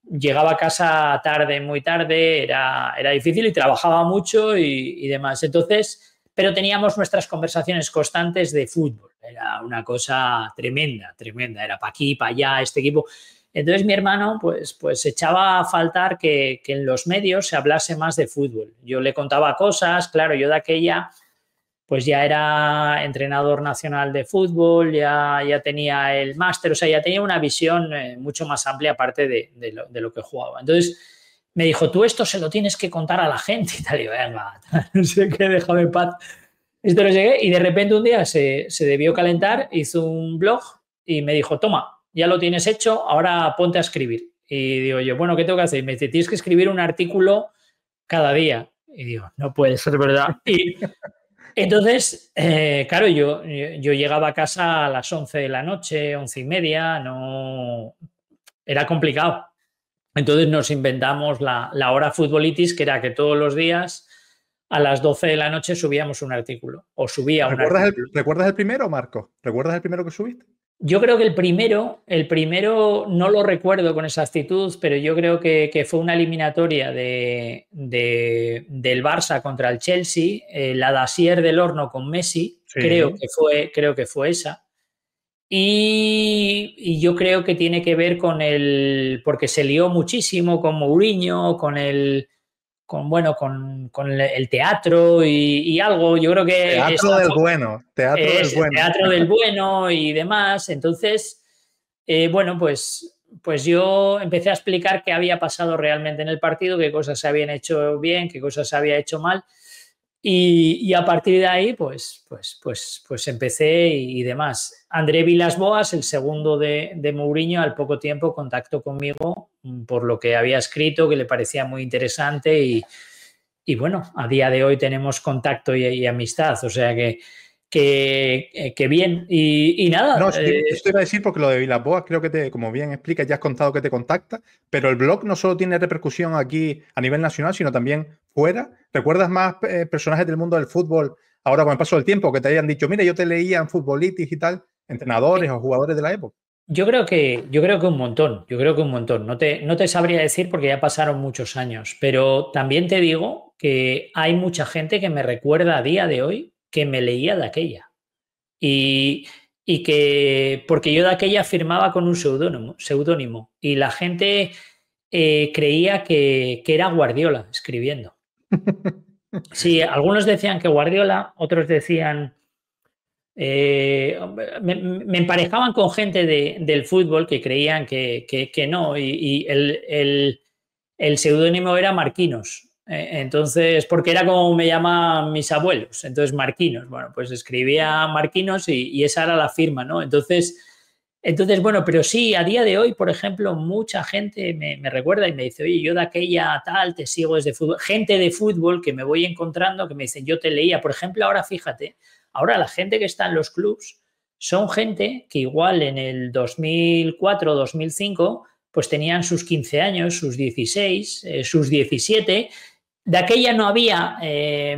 H: llegaba a casa tarde, muy tarde, era difícil y trabajaba mucho y demás. Entonces, pero teníamos nuestras conversaciones constantes de fútbol. Era una cosa tremenda. Era para aquí, para allá, este equipo. Entonces mi hermano pues echaba a faltar que en los medios se hablase más de fútbol. Yo le contaba cosas, claro, yo de aquella pues ya era entrenador nacional de fútbol, ya tenía el máster, o sea, ya tenía una visión mucho más amplia aparte de lo que jugaba. Entonces me dijo, tú esto se lo tienes que contar a la gente y tal. Y yo, venga, no sé qué, déjame en paz. Esto lo llegué y de repente un día se debió calentar, hizo un blog y me dijo, toma, ya lo tienes hecho, ahora ponte a escribir. Y digo yo, bueno, ¿qué tengo que hacer? Y me dice, tienes que escribir un artículo cada día. Y digo, no puede ser verdad. Y entonces, claro, yo llegaba a casa a las 11 de la noche, 11:30, no... Era complicado. Entonces nos inventamos la hora Futbolitis, que era que todos los días a las 12 de la noche subíamos un artículo. O subía un artículo.
A: ¿Recuerdas el primero, Marco? ¿Recuerdas el primero que subiste?
H: Yo creo que el primero no lo recuerdo con exactitud, pero yo creo que fue una eliminatoria del Barça contra el Chelsea, la Dacier del Horno con Messi, sí. creo que fue esa. Y yo creo que tiene que ver con porque se lió muchísimo con Mourinho, con el teatro y algo. Yo creo que
A: Teatro del bueno, teatro del bueno.
H: Teatro del bueno y demás. Entonces, pues yo empecé a explicar qué había pasado realmente en el partido, qué cosas se habían hecho bien, qué cosas se había hecho mal. Y a partir de ahí, pues empecé y demás. André Vilas-Boas, el segundo de Mourinho, al poco tiempo contactó conmigo por lo que había escrito, que le parecía muy interesante y bueno, a día de hoy tenemos contacto y amistad, o sea que bien. Y nada.
A: No, esto iba a decir porque lo de Vilas-Boas creo que como bien explicas, ya has contado que te contacta, pero el blog no solo tiene repercusión aquí a nivel nacional, sino también fuera. ¿Recuerdas más personajes del mundo del fútbol ahora con el paso del tiempo que te hayan dicho, mira, yo te leía en Futbolitis y tal, entrenadores o jugadores de la época?
H: Yo creo que un montón, No te sabría decir porque ya pasaron muchos años, pero también te digo que hay mucha gente que me recuerda a día de hoy que me leía de aquella. Y que, porque yo de aquella firmaba con un seudónimo y la gente creía que era Guardiola escribiendo. Sí, algunos decían que Guardiola, otros decían... me emparejaban con gente del fútbol que creían que no, y el seudónimo era Marquinos. Entonces, porque era como me llaman mis abuelos, entonces Marquinos. Bueno, pues escribía Marquinos y esa era la firma, ¿no? Entonces, bueno, pero sí, a día de hoy, por ejemplo, mucha gente me recuerda y me dice, oye, yo de aquella tal, te sigo desde fútbol. Gente de fútbol que me voy encontrando que me dicen, yo te leía. Por ejemplo, ahora fíjate, ahora la gente que está en los clubs son gente que igual en el 2004, 2005, pues tenían sus 15 años, sus 16, sus 17. De aquella no había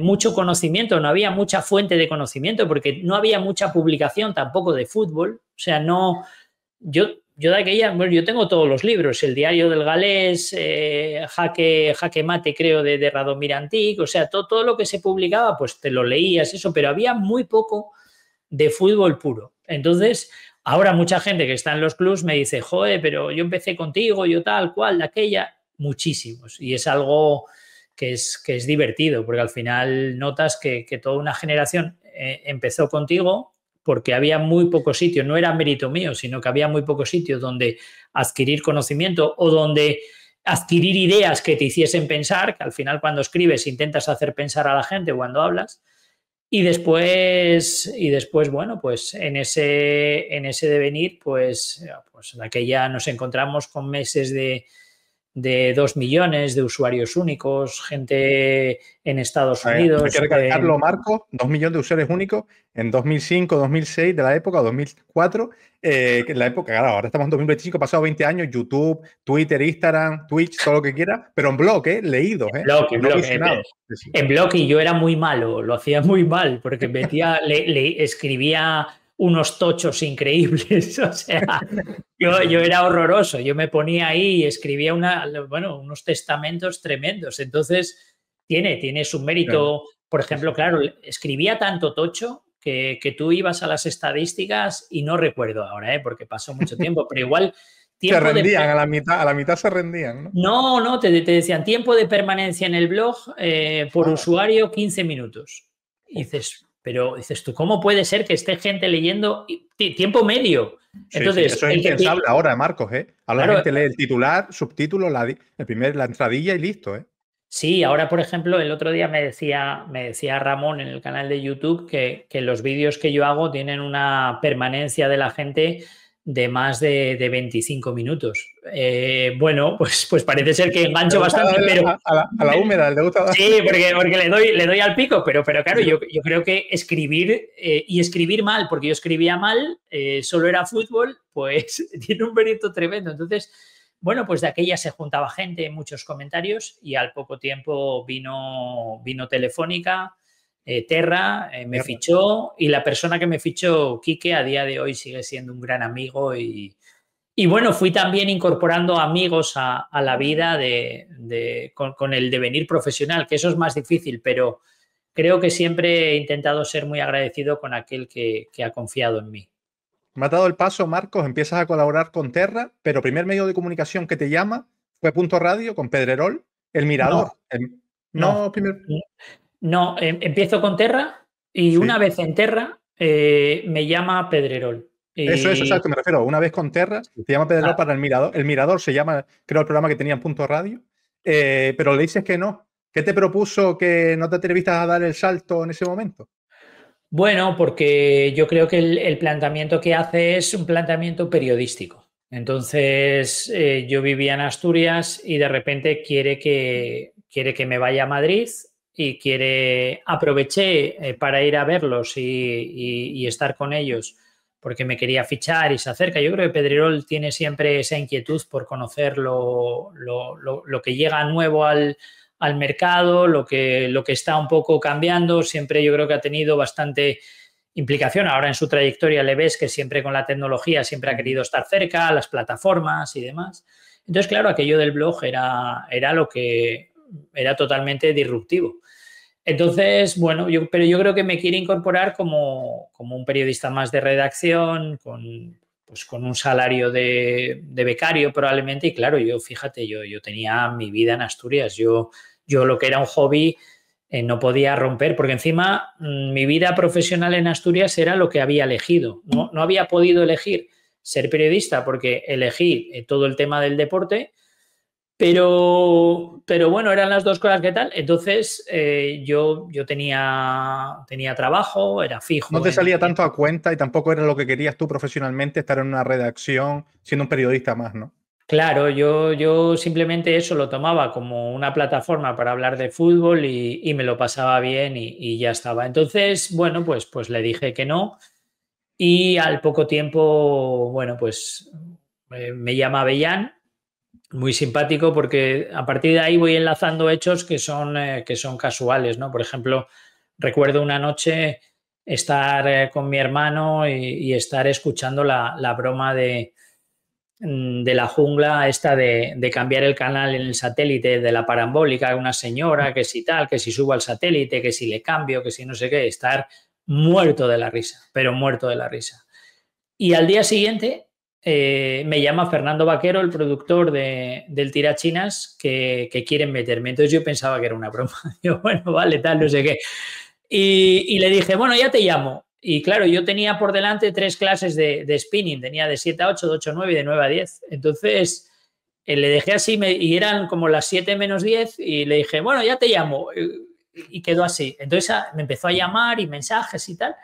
H: mucho conocimiento, no había mucha fuente de conocimiento porque no había mucha publicación tampoco de fútbol. O sea, no... Yo de aquella, bueno, yo tengo todos los libros, el diario del galés, Jaque Mate, creo, de Radomir Antic, o sea, todo lo que se publicaba, pues te lo leías, eso, pero había muy poco de fútbol puro. Entonces, ahora mucha gente que está en los clubs me dice, joder, pero yo empecé contigo, yo tal, cual, de aquella, muchísimos. Y es algo que es divertido, porque al final notas que toda una generación empezó contigo porque había muy pocos sitios, no era mérito mío, sino que había muy pocos sitios donde adquirir conocimiento o donde adquirir ideas que te hiciesen pensar, que al final cuando escribes intentas hacer pensar a la gente cuando hablas. Y después bueno, pues en ese devenir, pues de aquella nos encontramos con meses de 2 millones de usuarios únicos, gente en Estados Unidos.
A: Hay que recalcarlo, Marco, 2 millones de usuarios únicos en 2005, 2006 de la época, 2004, que en la época, claro, ahora estamos en 2025, pasado 20 años, YouTube, Twitter, Instagram, Twitch, todo lo que quiera, pero en blog, leído,
H: en blog, y yo era muy malo, lo hacía muy mal, porque escribía unos tochos increíbles, o sea, yo era horroroso, yo me ponía ahí y escribía unos testamentos tremendos, entonces tiene su mérito. Por ejemplo, claro, escribía tanto tocho que tú ibas a las estadísticas y no recuerdo ahora, porque pasó mucho tiempo, pero igual...
A: Se rendían, a la mitad se rendían, ¿no?
H: No, te decían tiempo de permanencia en el blog por usuario 15 minutos. Y dices... Pero dices tú, ¿cómo puede ser que esté gente leyendo tiempo medio? Entonces,
A: sí, eso es impensable ahora, Marcos, Ahora la gente lee el titular, subtítulo, la entradilla y listo,
H: Sí, ahora, por ejemplo, el otro día me decía Ramón en el canal de YouTube que los vídeos que yo hago tienen una permanencia de la gente de más de 25 minutos. Bueno, pues parece ser que engancho bastante, pero...
A: A la húmeda, le gusta...
H: Sí, porque le doy al pico, pero claro, yo creo que escribir y escribir mal, porque yo escribía mal, solo era fútbol, pues tiene un mérito tremendo. Entonces, bueno, pues de aquella se juntaba gente, muchos comentarios, y al poco tiempo vino Telefónica, Terra, me fichó, y la persona que me fichó, Quique, a día de hoy sigue siendo un gran amigo y bueno, fui también incorporando amigos a la vida con el devenir profesional, que eso es más difícil, pero creo que siempre he intentado ser muy agradecido con aquel que ha confiado en mí.
A: me has dado el paso, Marcos, empiezas a colaborar con Terra, pero primer medio de comunicación que te llama fue Punto Radio con Pedrerol, El Mirador.
H: No, empiezo con Terra y
A: Sí.
H: una vez en Terra me llama Pedrerol.
A: Eso, exacto, me refiero. Una vez con Terra, te llama Pedrerol para El Mirador. El Mirador se llama, creo, el programa que tenía en Punto Radio, pero le dices que no. ¿Qué te propuso que no te atreviste a dar el salto en ese momento?
H: Bueno, porque yo creo que el planteamiento que hace es un planteamiento periodístico. Entonces, yo vivía en Asturias y de repente quiere que me vaya a Madrid y aproveché para ir a verlos y estar con ellos porque me quería fichar y se acerca. Yo creo que Pedrerol tiene siempre esa inquietud por conocer lo que llega nuevo al mercado, lo que está un poco cambiando. Siempre yo creo que ha tenido bastante implicación. Ahora en su trayectoria le ves que siempre con la tecnología siempre ha querido estar cerca, las plataformas y demás. Entonces, claro, aquello del blog era lo que era totalmente disruptivo. Entonces, bueno, pero yo creo que me quiere incorporar como un periodista más de redacción, con un salario de becario probablemente. Y claro, fíjate, yo tenía mi vida en Asturias. Yo lo que era un hobby no podía romper, porque encima mi vida profesional en Asturias era lo que había elegido. No había podido elegir ser periodista porque elegí todo el tema del deporte, pero bueno, eran las dos cosas que tal. Entonces yo tenía trabajo, era fijo.
A: No te salía tanto a cuenta y tampoco era lo que querías tú profesionalmente, estar en una redacción siendo un periodista más, ¿no?
H: Claro, yo simplemente eso lo tomaba como una plataforma para hablar de fútbol y me lo pasaba bien y ya estaba. Entonces, bueno, pues le dije que no y al poco tiempo, bueno, pues me llama Avellán, muy simpático porque a partir de ahí voy enlazando hechos que son casuales, ¿no? Por ejemplo, recuerdo una noche estar con mi hermano y estar escuchando la broma de la jungla esta de cambiar el canal en el satélite de la parabólica, una señora que si tal, que si subo al satélite, que si le cambio, que si no sé qué, estar muerto de la risa, pero muerto de la risa. Y al día siguiente me llama Fernando Vaquero, el productor del Tirachinas, que quieren meterme. Entonces yo pensaba que era una broma. Yo, bueno, vale, tal, no sé qué. Y le dije, bueno, ya te llamo. Y claro, yo tenía por delante 3 clases de spinning. Tenía de 7 a 8, de 8 a 9 y de 9 a 10. Entonces le dejé así y eran como las 7 menos 10 y le dije, bueno, ya te llamo. Y quedó así. Entonces me empezó a llamar y mensajes y tal.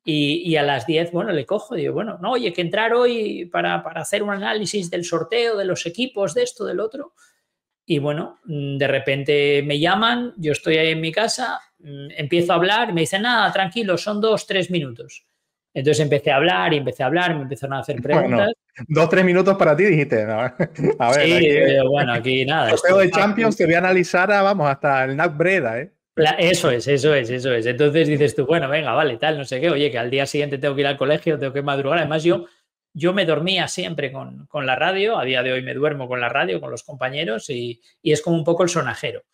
H: Y a las 10, bueno, le cojo, digo, bueno, no, oye, que entrar hoy para hacer un análisis del sorteo, de los equipos, de esto, del otro. Y bueno, de repente me llaman, yo estoy ahí en mi casa, empiezo a hablar, me dicen, nada, tranquilo, son 2-3 minutos. Entonces empecé a hablar, me empezaron a hacer preguntas.
A: Bueno, 2-3 minutos para ti, dijiste. ¿No? A ver,
H: sí,
A: aquí,
H: bueno, aquí nada.
A: El sorteo de Champions te voy a analizar vamos, hasta el NAC Breda, ¿eh?
H: Eso es. Entonces dices tú, bueno, venga, vale, tal, no sé qué. Oye, que al día siguiente tengo que ir al colegio, tengo que madrugar. Además, yo me dormía siempre con la radio. A día de hoy me duermo con la radio, con los compañeros y es como un poco el sonajero.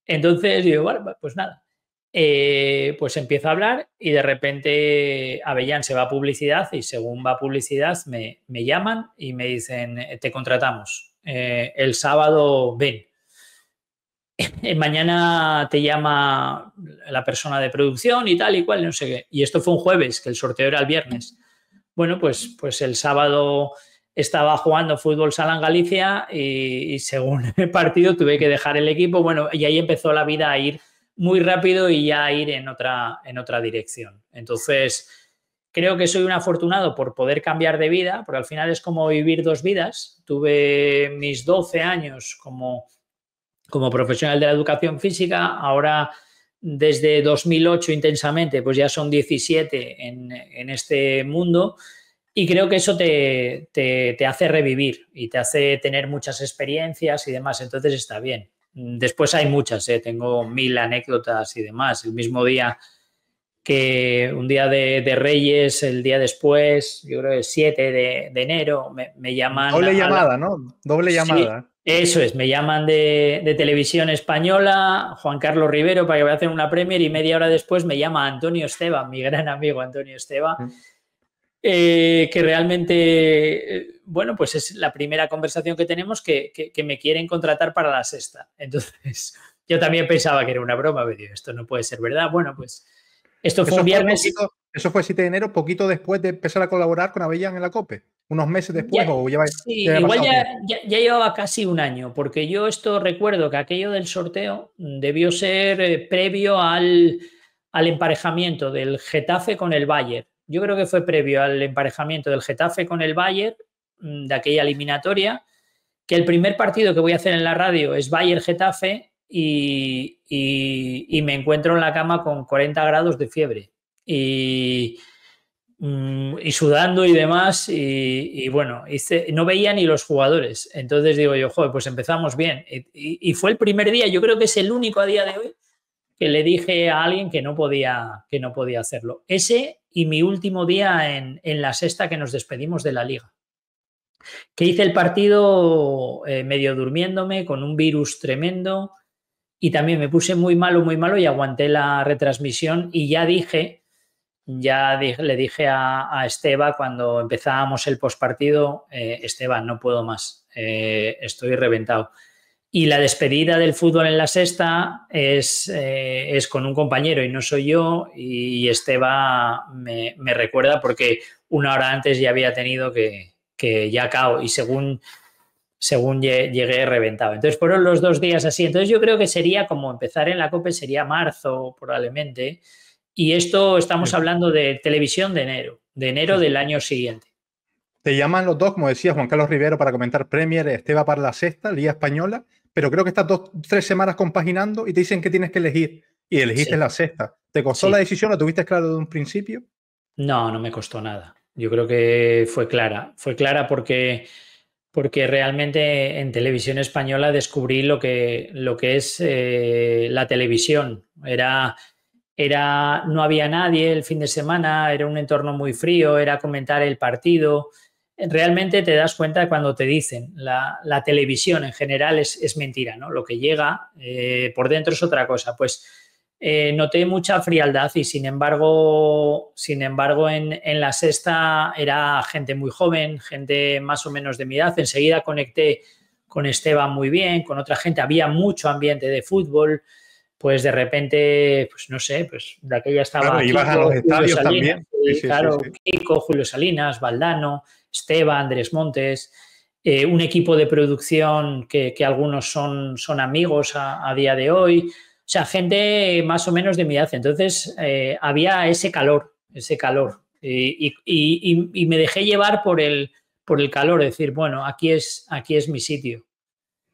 H: Entonces digo, bueno, pues nada. Pues empiezo a hablar y de repente Avellán se va a publicidad y según va a publicidad me llaman y me dicen, te contratamos. El sábado ven. Mañana te llama la persona de producción y tal y cual, no sé qué. Y esto fue un jueves, que el sorteo era el viernes. Bueno, pues el sábado estaba jugando fútbol sala en Galicia y según el partido tuve que dejar el equipo. Bueno, y ahí empezó la vida a ir muy rápido y ya a ir en otra dirección. Entonces, creo que soy un afortunado por poder cambiar de vida, porque al final es como vivir 2 vidas. Tuve mis 12 años como profesional de la educación física, ahora desde 2008 intensamente, pues ya son 17 en este mundo y creo que eso te hace revivir y te hace tener muchas experiencias y demás, entonces está bien. Después hay muchas, tengo 1000 anécdotas y demás. El mismo día que un día de Reyes, el día después, yo creo que el 7 de enero, me llaman...
A: Doble llamada, ¿no? Doble llamada.
H: Sí. Eso es, me llaman de Televisión Española, Juan Carlos Rivero, para que vaya a hacer una Premier y media hora después me llama Antonio Esteba, mi gran amigo Antonio Esteba, que realmente, bueno, pues es la primera conversación que tenemos que me quieren contratar para la sexta. Entonces, yo también pensaba que era una broma, me digo, esto no puede ser verdad. Bueno, pues esto fue un viernes.
A: Eso fue 7 de enero, poquito después de empezar a colaborar con Avellán en la COPE. ¿Unos meses después?
H: Sí, igual ya llevaba casi un año, porque yo esto recuerdo que aquello del sorteo debió ser previo al emparejamiento del Getafe con el Bayern. Yo creo que fue previo al emparejamiento del Getafe con el Bayern, de aquella eliminatoria, que el primer partido que voy a hacer en la radio es Bayern-Getafe y me encuentro en la cama con 40 grados de fiebre y sudando y demás y bueno, no veía ni los jugadores. Entonces digo yo, joder, pues empezamos bien. Y fue el primer día, yo creo que es el único a día de hoy que le dije a alguien que no podía hacerlo. Ese y mi último día en la sexta, que nos despedimos de la liga. Que hice el partido medio durmiéndome, con un virus tremendo, y también me puse muy malo y aguanté la retransmisión y le dije a Esteba cuando empezábamos el postpartido, Esteban, no puedo más, estoy reventado. Y la despedida del fútbol en la sexta es con un compañero y no soy yo, y Esteba me recuerda porque una hora antes ya había tenido que ya cao, y según llegué reventado. Entonces fueron los 2 días así. Entonces yo creo que sería como empezar en la COPE, sería marzo probablemente, y esto estamos hablando de televisión de enero del año siguiente.
A: Te llaman los dos, como decía Juan Carlos Rivero, para comentar Premier, Esteba para la sexta, Liga Española, pero creo que estás 2-3 semanas compaginando y te dicen que tienes que elegir, y elegiste la sexta. ¿Te costó la decisión? ¿Lo tuviste claro desde un principio?
H: No me costó nada. Yo creo que fue clara porque realmente en televisión española descubrí lo que es la televisión. No había nadie el fin de semana, era un entorno muy frío, era comentar el partido. Realmente te das cuenta cuando te dicen la televisión en general es mentira, ¿no? Lo que llega por dentro es otra cosa. Pues noté mucha frialdad y sin embargo en la sexta era gente muy joven, gente más o menos de mi edad. Enseguida conecté con Esteban muy bien, con otra gente, había mucho ambiente de fútbol. Pues de repente, pues no sé, pues de aquella estaba
A: Kiko, ibas a los estadios
H: Salinas,
A: también.
H: Kiko, Julio Salinas, Valdano, Esteban, Andrés Montes, un equipo de producción que algunos son amigos a día de hoy. O sea, gente más o menos de mi edad. Entonces había ese calor. Y me dejé llevar por el calor, decir, bueno, aquí es mi sitio.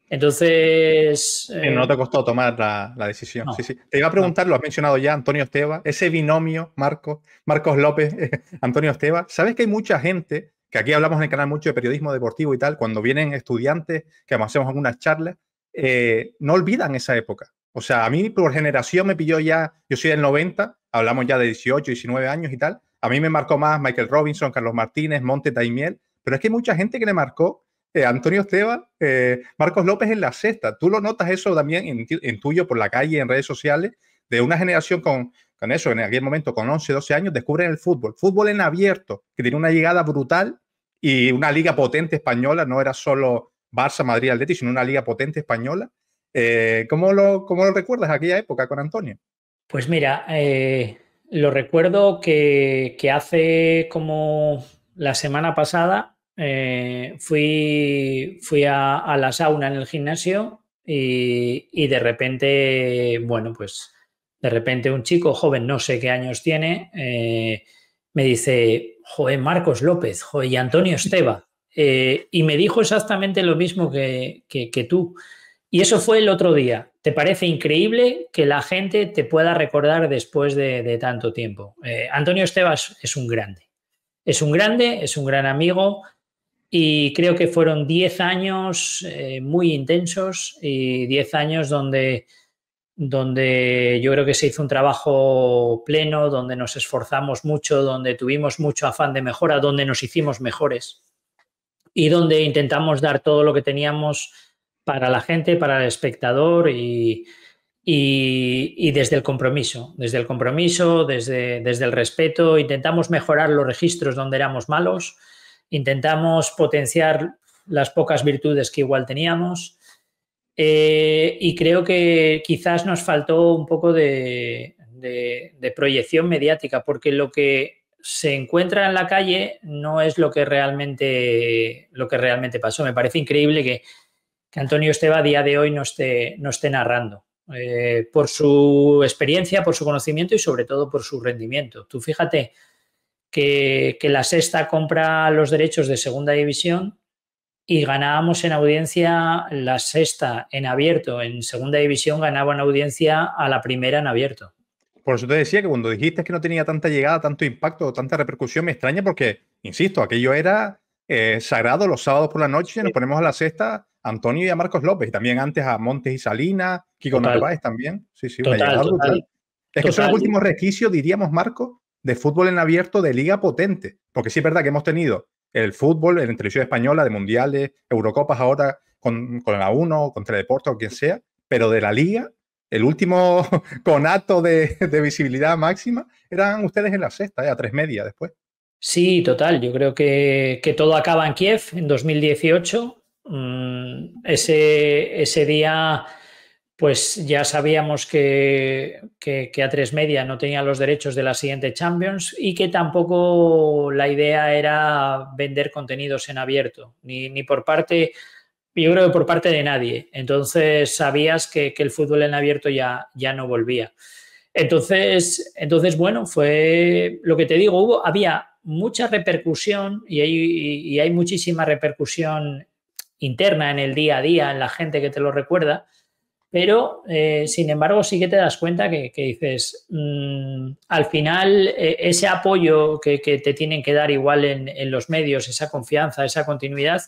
H: Entonces...
A: no te costó tomar la decisión.
H: No,
A: sí. Te iba a preguntar, lo has mencionado ya, Antonio Esteba, ese binomio Marcos López, Antonio Esteba. ¿Sabes que hay mucha gente, que aquí hablamos en el canal mucho de periodismo deportivo y tal, cuando vienen estudiantes, que hacemos algunas charlas, no olvidan esa época? O sea, a mí por generación me pilló ya, yo soy del 90, hablamos ya de 18, 19 años y tal. A mí me marcó más Michael Robinson, Carlos Martínez, Monte Daimiel, pero es que hay mucha gente que le marcó Antonio Esteba, Marcos López en la sexta. ¿Tú lo notas eso también en tuyo, por la calle, en redes sociales, de una generación con eso, en aquel momento con 11, 12 años, descubren el fútbol en abierto, que tiene una llegada brutal y una liga potente española? No era solo Barça, Madrid, Atleti, sino una liga potente española. ¿Cómo lo recuerdas aquella época con Antonio?
H: Pues mira, lo recuerdo que hace como la semana pasada fui a la sauna en el gimnasio y de repente, bueno, pues de repente un chico joven, no sé qué años tiene, me dice, joder, Marcos López, joder, y Antonio Esteba. Y me dijo exactamente lo mismo que tú. Y eso fue el otro día. ¿Te parece increíble que la gente te pueda recordar después de tanto tiempo? Antonio Esteba es un grande. Es un gran amigo. Y creo que fueron 10 años muy intensos y 10 años donde yo creo que se hizo un trabajo pleno, donde nos esforzamos mucho, donde tuvimos mucho afán de mejora, donde nos hicimos mejores y donde intentamos dar todo lo que teníamos para la gente, para el espectador y y desde el compromiso, desde el respeto, intentamos mejorar los registros donde éramos malos, intentamos potenciar las pocas virtudes que igual teníamos y creo que quizás nos faltó un poco de proyección mediática, porque lo que se encuentra en la calle no es lo que realmente pasó. Me parece increíble que Antonio Esteve a día de hoy no esté narrando. Por su experiencia, por su conocimiento y sobre todo por su rendimiento. Tú fíjate que la Sexta compra los derechos de Segunda División y ganábamos en audiencia la Sexta en abierto. En Segunda División ganaba en audiencia a la Primera en abierto.
A: Por eso te decía que cuando dijiste que no tenía tanta llegada, tanto impacto, tanta repercusión, me extraña porque, insisto, aquello era sagrado los sábados por la noche, nos ponemos a la Sexta, Antonio y a Marcos López, y también antes a Montes y Salinas, Kiko Narváez también. Sí, una llegada brutal. Es que son los últimos resquicios, diríamos, Marco, de fútbol en abierto de liga potente. Porque sí es verdad que hemos tenido el fútbol en televisión española, de mundiales, Eurocopas ahora con la 1, con Teledeporte o quien sea, pero de la liga, el último conato de visibilidad máxima, eran ustedes en la Sexta, a 3 media después.
H: Sí, total. Yo creo que todo acaba en Kiev en 2018. Ese día pues ya sabíamos que A3 Media no tenía los derechos de la siguiente Champions y que tampoco la idea era vender contenidos en abierto, ni por parte, yo creo que por parte de nadie. Entonces sabías que el fútbol en abierto ya no volvía. Entonces, bueno, fue lo que te digo, había mucha repercusión y hay muchísima repercusión interna en el día a día, en la gente que te lo recuerda, pero sin embargo sí que te das cuenta que dices, al final ese apoyo que te tienen que dar igual en los medios, esa confianza, esa continuidad,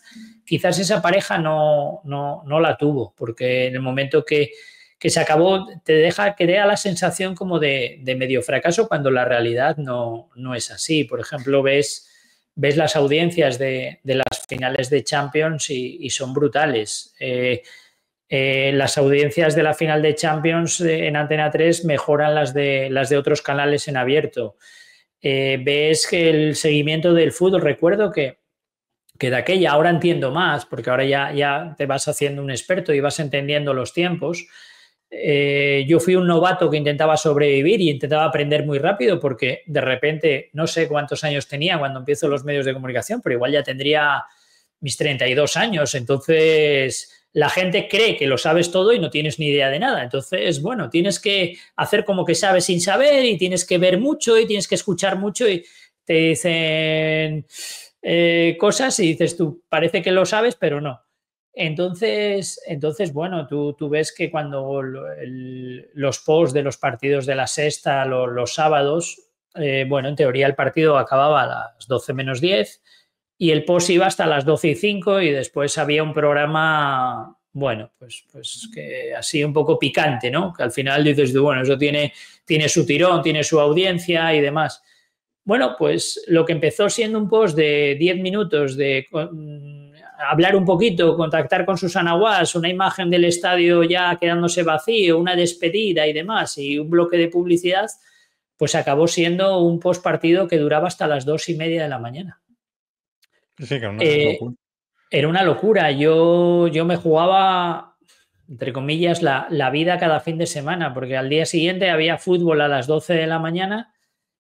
H: quizás esa pareja no la tuvo, porque en el momento que se acabó te crea la sensación como de medio fracaso cuando la realidad no es así. Por ejemplo, ves las audiencias de las finales de Champions y son brutales. Las audiencias de la final de Champions en Antena 3 mejoran las de otros canales en abierto. Ves que el seguimiento del fútbol, recuerdo que de aquella, ahora entiendo más, porque ahora ya te vas haciendo un experto y vas entendiendo los tiempos. Yo fui un novato que intentaba sobrevivir y intentaba aprender muy rápido porque de repente, no sé cuántos años tenía cuando empiezo los medios de comunicación, pero igual ya tendría mis 32 años. Entonces, la gente cree que lo sabes todo y no tienes ni idea de nada. Entonces, bueno, tienes que hacer como que sabes sin saber y tienes que ver mucho y tienes que escuchar mucho y te dicen cosas y dices tú, parece que lo sabes, pero no. Entonces bueno, tú ves que cuando los posts de los partidos de la Sexta los sábados, bueno, en teoría el partido acababa a las 12 menos 10 y el post iba hasta las 12 y 5 y después había un programa, bueno, pues que así un poco picante, ¿no? Que al final dices, bueno, eso tiene su tirón, tiene su audiencia y demás. Bueno, pues lo que empezó siendo un post de 10 minutos de hablar un poquito, contactar con Susana Guas, una imagen del estadio ya quedándose vacío, una despedida y demás, y un bloque de publicidad, pues acabó siendo un postpartido que duraba hasta las 2:30 de la mañana.
A: Sí, que era una locura.
H: Era una locura. Yo me jugaba, entre comillas, la vida cada fin de semana, porque al día siguiente había fútbol a las 12 de la mañana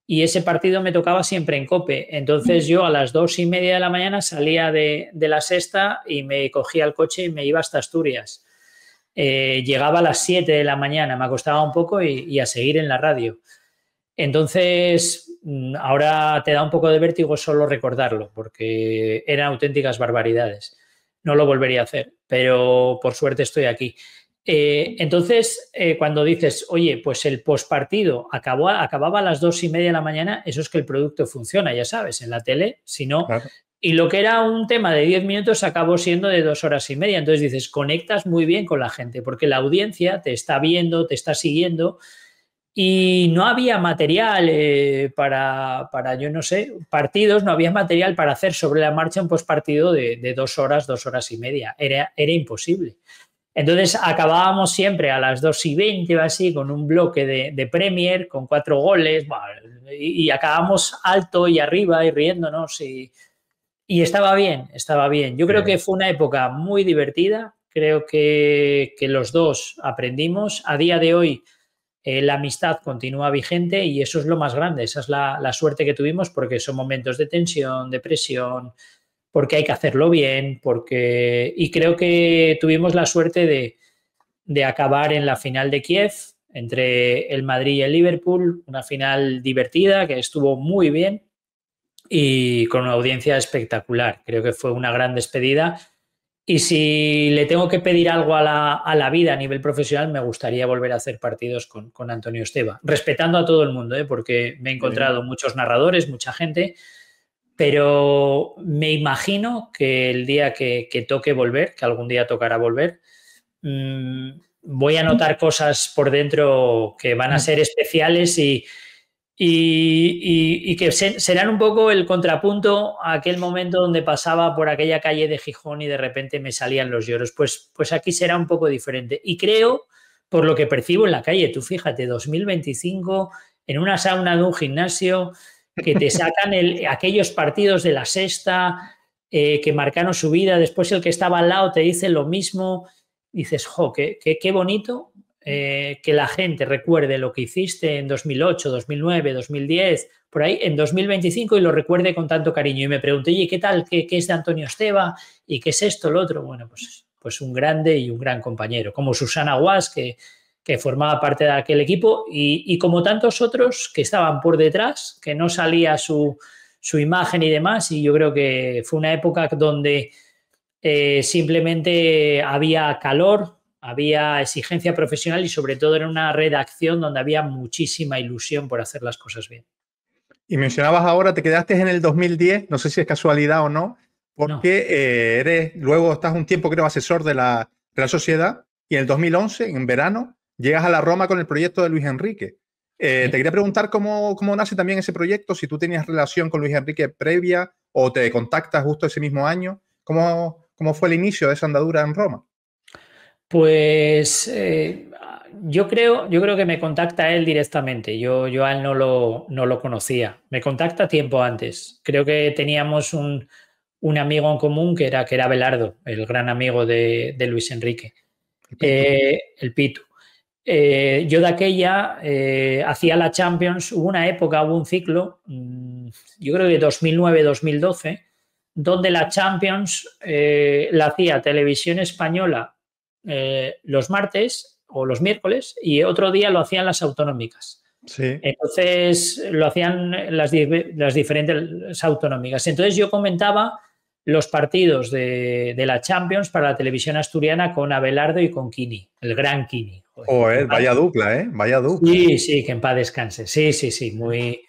H: y ese partido me tocaba siempre en COPE. Entonces yo a las 2:30 de la mañana salía de la Sexta y me cogía el coche y me iba hasta Asturias. Llegaba a las 7 de la mañana, me acostaba un poco y a seguir en la radio. Entonces, ahora te da un poco de vértigo solo recordarlo, porque eran auténticas barbaridades. No lo volvería a hacer, pero por suerte estoy aquí. Entonces, cuando dices, oye, pues el postpartido acababa a las 2:30 de la mañana, eso es que el producto funciona, ya sabes, en la tele, si no. Claro. Y lo que era un tema de 10 minutos acabó siendo de 2 horas y media. Entonces dices, conectas muy bien con la gente, porque la audiencia te está viendo, te está siguiendo. Y no había material para, yo no sé, partidos, no había material para hacer sobre la marcha un postpartido de 2 horas, 2 horas y media. Era imposible. Entonces acabábamos siempre a las 2:20 o así con un bloque de Premier con 4 goles, bueno, y acabamos alto y arriba y riéndonos y estaba bien, estaba bien. Yo creo que fue una época muy divertida, creo que los dos aprendimos. A día de hoy la amistad continúa vigente y eso es lo más grande, esa es la suerte que tuvimos porque son momentos de tensión, de presión, porque hay que hacerlo bien, y creo que tuvimos la suerte de acabar en la final de Kiev entre el Madrid y el Liverpool, una final divertida que estuvo muy bien y con una audiencia espectacular. Creo que fue una gran despedida y si le tengo que pedir algo a la vida a nivel profesional, me gustaría volver a hacer partidos con Antonio Esteva, respetando a todo el mundo, porque me he encontrado muchos narradores, mucha gente, pero me imagino que el día que toque volver, que algún día tocará volver, voy a notar cosas por dentro que van a ser especiales y que serán un poco el contrapunto a aquel momento donde pasaba por aquella calle de Gijón y de repente me salían los lloros. Pues aquí será un poco diferente. Y creo, por lo que percibo en la calle, tú fíjate, 2025, en una sauna de un gimnasio, que te sacan aquellos partidos de la sexta que marcaron su vida, después el que estaba al lado te dice lo mismo, dices, jo, qué bonito que la gente recuerde lo que hiciste en 2008, 2009, 2010, por ahí, en 2025 y lo recuerde con tanto cariño. Y me pregunté, oye, ¿qué tal? ¿Qué es de Antonio Esteva? ¿Y qué es esto, lo otro? Bueno, pues un grande y un gran compañero, como Susana Guas, que formaba parte de aquel equipo y como tantos otros que estaban por detrás, que no salía su imagen y demás, y yo creo que fue una época donde simplemente había calor, había exigencia profesional y sobre todo era una redacción donde había muchísima ilusión por hacer las cosas bien.
A: Y mencionabas ahora, te quedaste en el 2010, no sé si es casualidad o no, porque luego estás un tiempo, creo, asesor de la Real Sociedad y en el 2011, en verano, llegas a la Roma con el proyecto de Luis Enrique. Te quería preguntar cómo nace también ese proyecto, si tú tenías relación con Luis Enrique previa o te contactas justo ese mismo año. ¿Cómo fue el inicio de esa andadura en Roma?
H: Pues yo creo que me contacta él directamente. Yo a él no lo conocía. Me contacta tiempo antes. Creo que teníamos un amigo en común que era Belardo, el gran amigo de Luis Enrique. El Pitu. Yo de aquella hacía la Champions, hubo un ciclo, yo creo que 2009-2012, donde la Champions la hacía Televisión Española los martes o los miércoles y otro día lo hacían las autonómicas.
A: Sí.
H: Entonces lo hacían las diferentes autonómicas. Entonces yo comentaba los partidos de la Champions para la televisión asturiana con Abelardo y con Kini, el gran Kini.
A: Joder, vaya dupla, Vaya dupla.
H: Sí, que en paz descanse. Sí, muy...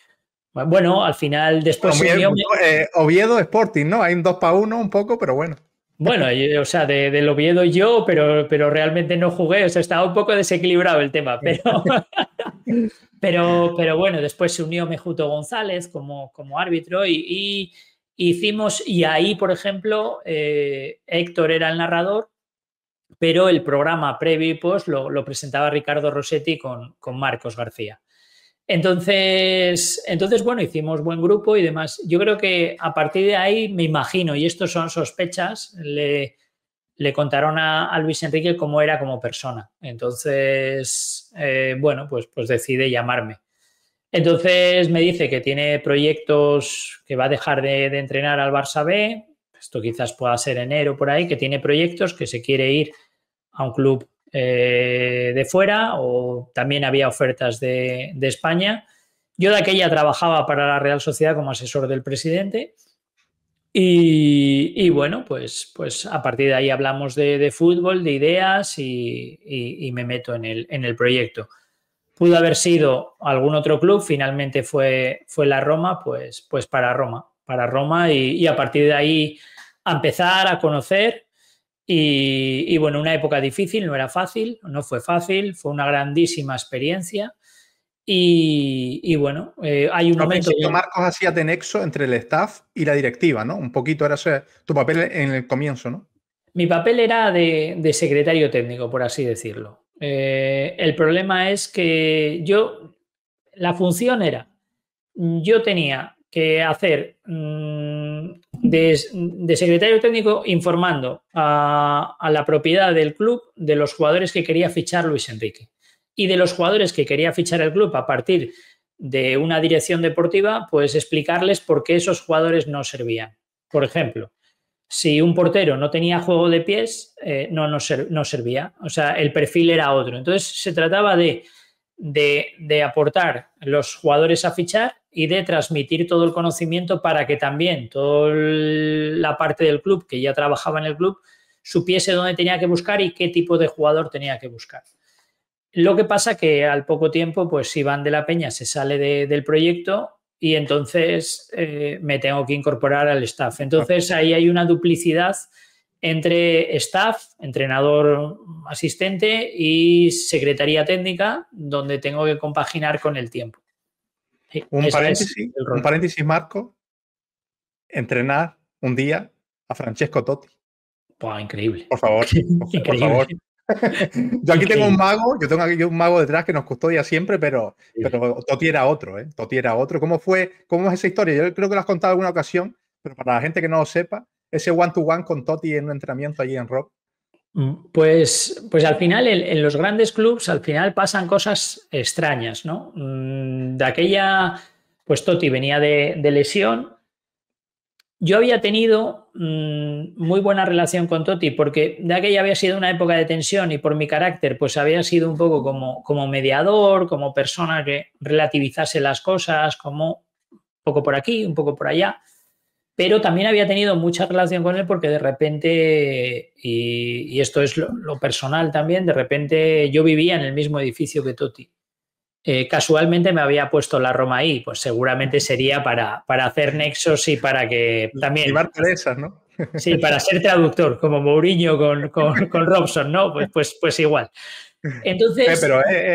H: Bueno, al final después...
A: Oviedo Sporting, ¿no? Hay un 2-1 un poco, pero bueno.
H: Bueno, o sea, del Oviedo yo, pero realmente no jugué, o sea, estaba un poco desequilibrado el tema, pero bueno, después se unió Mejuto González como árbitro y hicimos, y ahí, por ejemplo, Héctor era el narrador, pero el programa previo y post lo presentaba Ricardo Rossetti con Marcos García. Entonces, bueno, hicimos buen grupo y demás. Yo creo que a partir de ahí, me imagino, y esto son sospechas, le contaron a Luis Enrique cómo era como persona. Entonces, bueno, pues decide llamarme. Entonces me dice que tiene proyectos, que va a dejar de entrenar al Barça B, esto quizás pueda ser enero por ahí, que tiene proyectos, que se quiere ir a un club de fuera, o también había ofertas de España. Yo de aquella trabajaba para la Real Sociedad como asesor del presidente y bueno, pues a partir de ahí hablamos de fútbol, de ideas y me meto en el proyecto. Pudo haber sido algún otro club, finalmente fue la Roma, pues para Roma y a partir de ahí a empezar a conocer. Y bueno, una época difícil, no era fácil, no fue fácil, fue una grandísima experiencia y bueno, hay un momento...
A: Marcos hacía de nexo entre el staff y la directiva, ¿no? Un poquito era tu papel en el comienzo, ¿no?
H: Mi papel era de secretario técnico, por así decirlo. El problema es que la función era, yo tenía que hacer de secretario técnico informando a la propiedad del club de los jugadores que quería fichar Luis Enrique y de los jugadores que quería fichar el club a partir de una dirección deportiva, pues explicarles por qué esos jugadores no servían. Por ejemplo, si un portero no tenía juego de pies, no servía. O sea, el perfil era otro. Entonces, se trataba de aportar los jugadores a fichar y de transmitir todo el conocimiento para que también toda la parte del club que ya trabajaba en el club supiese dónde tenía que buscar y qué tipo de jugador tenía que buscar. Lo que pasa que al poco tiempo, pues Iván de la Peña se sale del proyecto y entonces me tengo que incorporar al staff. Entonces ahí hay una duplicidad entre staff, entrenador asistente y secretaría técnica, donde tengo que compaginar con el tiempo. Sí,
A: un paréntesis, Marco. Entrenar un día a Francesco Totti.
H: Wow, increíble.
A: Por favor, por favor. Yo aquí tengo un mago, yo tengo aquí un mago detrás que nos custodia siempre, pero Totti era otro, ¿eh? Totti era otro. ¿Cómo es esa historia? Yo creo que lo has contado en alguna ocasión, pero para la gente que no lo sepa, ese one-to-one con Totti en un entrenamiento allí en Rock.
H: Pues al final, en los grandes clubs, al final pasan cosas extrañas, ¿no? De aquella, pues Totti venía de lesión. Yo había tenido muy buena relación con Totti porque de aquella había sido una época de tensión y por mi carácter pues había sido un poco como mediador, como persona que relativizase las cosas, como un poco por aquí, un poco por allá, pero también había tenido mucha relación con él porque de repente, y esto es lo personal también, de repente yo vivía en el mismo edificio que Totti. Casualmente me había puesto la Roma ahí, pues seguramente sería para hacer nexos y para que también...
A: Llevar presas, ¿no?
H: Sí, para ser traductor, como Mourinho con Robson, ¿no? Pues igual. Entonces...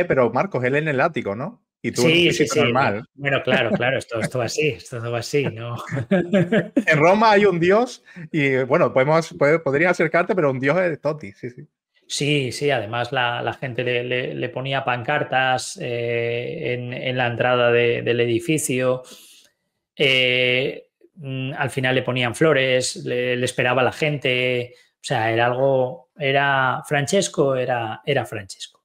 A: Pero Marcos, él en el ático, ¿no? Y tú
H: sí,
A: en un físico normal.
H: Bueno, claro, esto va así, ¿no?
A: En Roma hay un dios y, bueno, podrías acercarte, pero un dios es Totti, sí.
H: Sí, además la gente le ponía pancartas en la entrada del edificio. Al final le ponían flores, le esperaba la gente. O sea, era Francesco, era Francesco.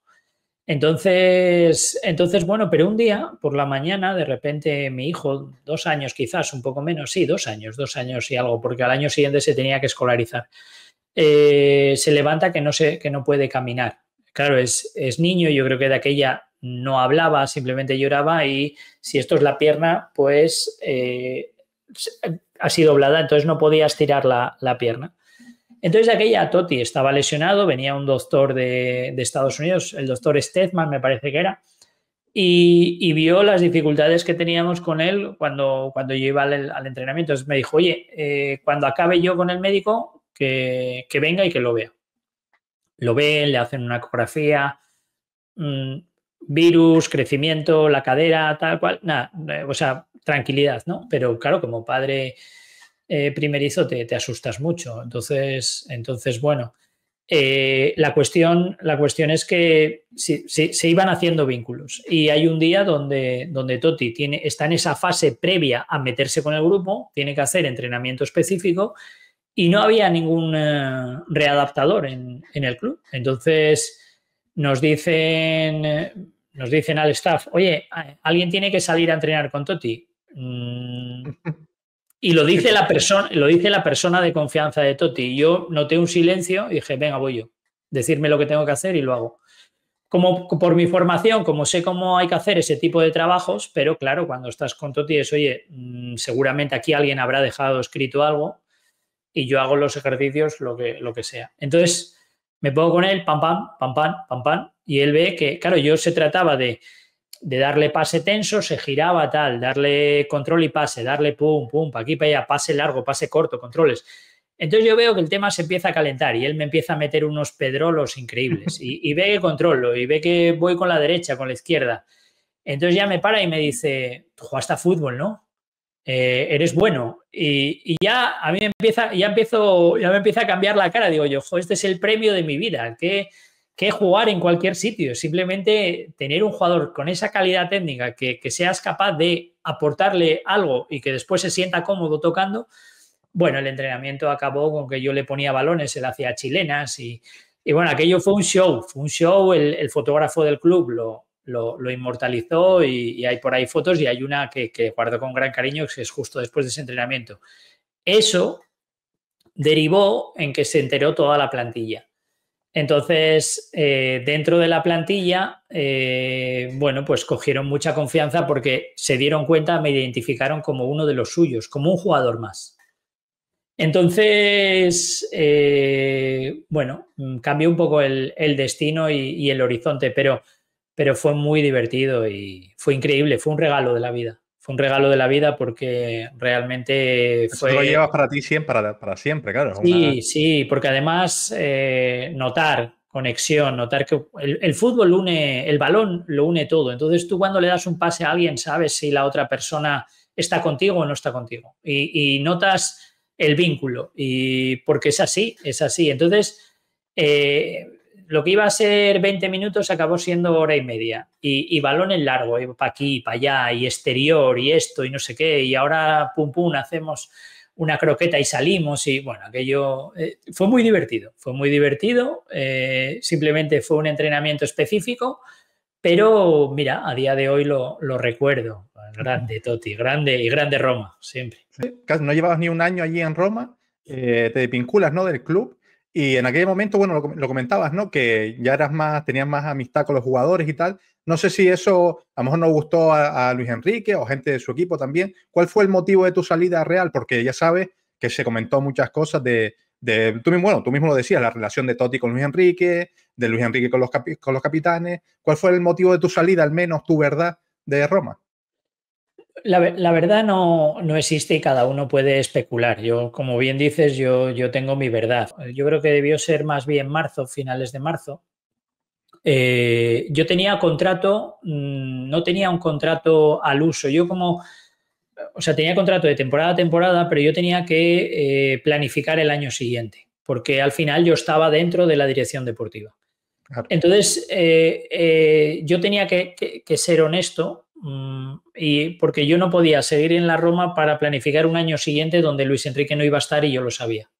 H: Entonces, bueno, pero un día por la mañana, de repente mi hijo, 2 años quizás, un poco menos, sí, 2 años y algo, porque al año siguiente se tenía que escolarizar. Se levanta que no puede caminar. Claro, es niño, yo creo que de aquella no hablaba, simplemente lloraba y si esto es la pierna, pues ha sido doblada, entonces no podía estirar la pierna. Entonces de aquella Totti estaba lesionado, venía un doctor de Estados Unidos, el doctor Stedman me parece que era, y vio las dificultades que teníamos con él cuando yo iba al entrenamiento. Entonces me dijo, oye, cuando acabe yo con el médico, que venga y que lo vea. Lo ven, le hacen una ecografía, virus, crecimiento, la cadera, tal cual, nada, o sea, tranquilidad, ¿no? Pero claro, como padre primerizo te asustas mucho. Entonces bueno, la cuestión es que se iban haciendo vínculos y hay un día donde Totti está en esa fase previa a meterse con el grupo, tiene que hacer entrenamiento específico y no había ningún readaptador en el club. Entonces nos dicen al staff, oye, alguien tiene que salir a entrenar con Totti. Y lo dice la persona de confianza de Totti. Yo noté un silencio y dije, venga, voy yo. Decirme lo que tengo que hacer y lo hago. Como por mi formación, como sé cómo hay que hacer ese tipo de trabajos, pero claro, cuando estás con Totti es, oye, seguramente aquí alguien habrá dejado escrito algo y yo hago los ejercicios lo que sea. Entonces me pongo con él, pam, pam, y él ve que, claro, yo se trataba de darle pase tenso, se giraba tal, darle control y pase, darle pum, pa' aquí, para allá, pase largo, pase corto, controles. Entonces yo veo que el tema se empieza a calentar y él me empieza a meter unos pedrolos increíbles y ve que controlo y ve que voy con la derecha, con la izquierda. Entonces ya me para y me dice, tú jugaste a fútbol, ¿no? eres bueno. Y ya a mí me empieza a cambiar la cara. Digo yo, este es el premio de mi vida, que jugar en cualquier sitio. Simplemente tener un jugador con esa calidad técnica que seas capaz de aportarle algo y que después se sienta cómodo tocando. Bueno, el entrenamiento acabó con que yo le ponía balones, él hacía chilenas y bueno, aquello fue un show. El fotógrafo del club lo inmortalizó y hay por ahí fotos y hay una que guardo con gran cariño, que es justo después de ese entrenamiento. Eso derivó en que se enteró toda la plantilla. Entonces, dentro de la plantilla, bueno, pues cogieron mucha confianza porque se dieron cuenta, me identificaron como uno de los suyos, como un jugador más. Entonces, bueno, cambió un poco el destino y el horizonte, pero fue muy divertido y fue increíble, fue un regalo de la vida. Fue un regalo de la vida porque realmente fue...
A: Eso lo llevas para ti siempre, para siempre, claro.
H: Sí, porque además notar conexión, notar que el fútbol une, el balón lo une todo. Entonces tú cuando le das un pase a alguien sabes si la otra persona está contigo o no está contigo. Y notas el vínculo, y porque es así. Entonces, lo que iba a ser 20 minutos acabó siendo hora y media. Y balón en largo, para aquí, para allá, y exterior, y esto, y no sé qué. Y ahora, pum, hacemos una croqueta y salimos. Y bueno, aquello fue muy divertido. Simplemente fue un entrenamiento específico. Pero mira, a día de hoy lo recuerdo. Grande Totti, grande Roma, siempre.
A: Sí, no llevabas ni un año allí en Roma, te desvinculas, ¿no?, del club, y en aquel momento, bueno, lo comentabas, ¿no?, que ya tenías más amistad con los jugadores y tal. No sé si eso a lo mejor no gustó a Luis Enrique o gente de su equipo también. ¿Cuál fue el motivo de tu salida real? Porque ya sabes que se comentó muchas cosas tú mismo lo decías, la relación de Totti con Luis Enrique, de Luis Enrique con los capitanes. ¿Cuál fue el motivo de tu salida, al menos tu verdad, de Roma?
H: La verdad no existe y cada uno puede especular. Yo, como bien dices, yo tengo mi verdad. Yo creo que debió ser más bien marzo, finales de marzo. Yo tenía contrato, no tenía un contrato al uso. Tenía contrato de temporada a temporada, pero yo tenía que planificar el año siguiente, porque al final yo estaba dentro de la dirección deportiva. Claro. Entonces, yo tenía que ser honesto, y porque yo no podía seguir en la Roma para planificar un año siguiente donde Luis Enrique no iba a estar y yo lo sabía.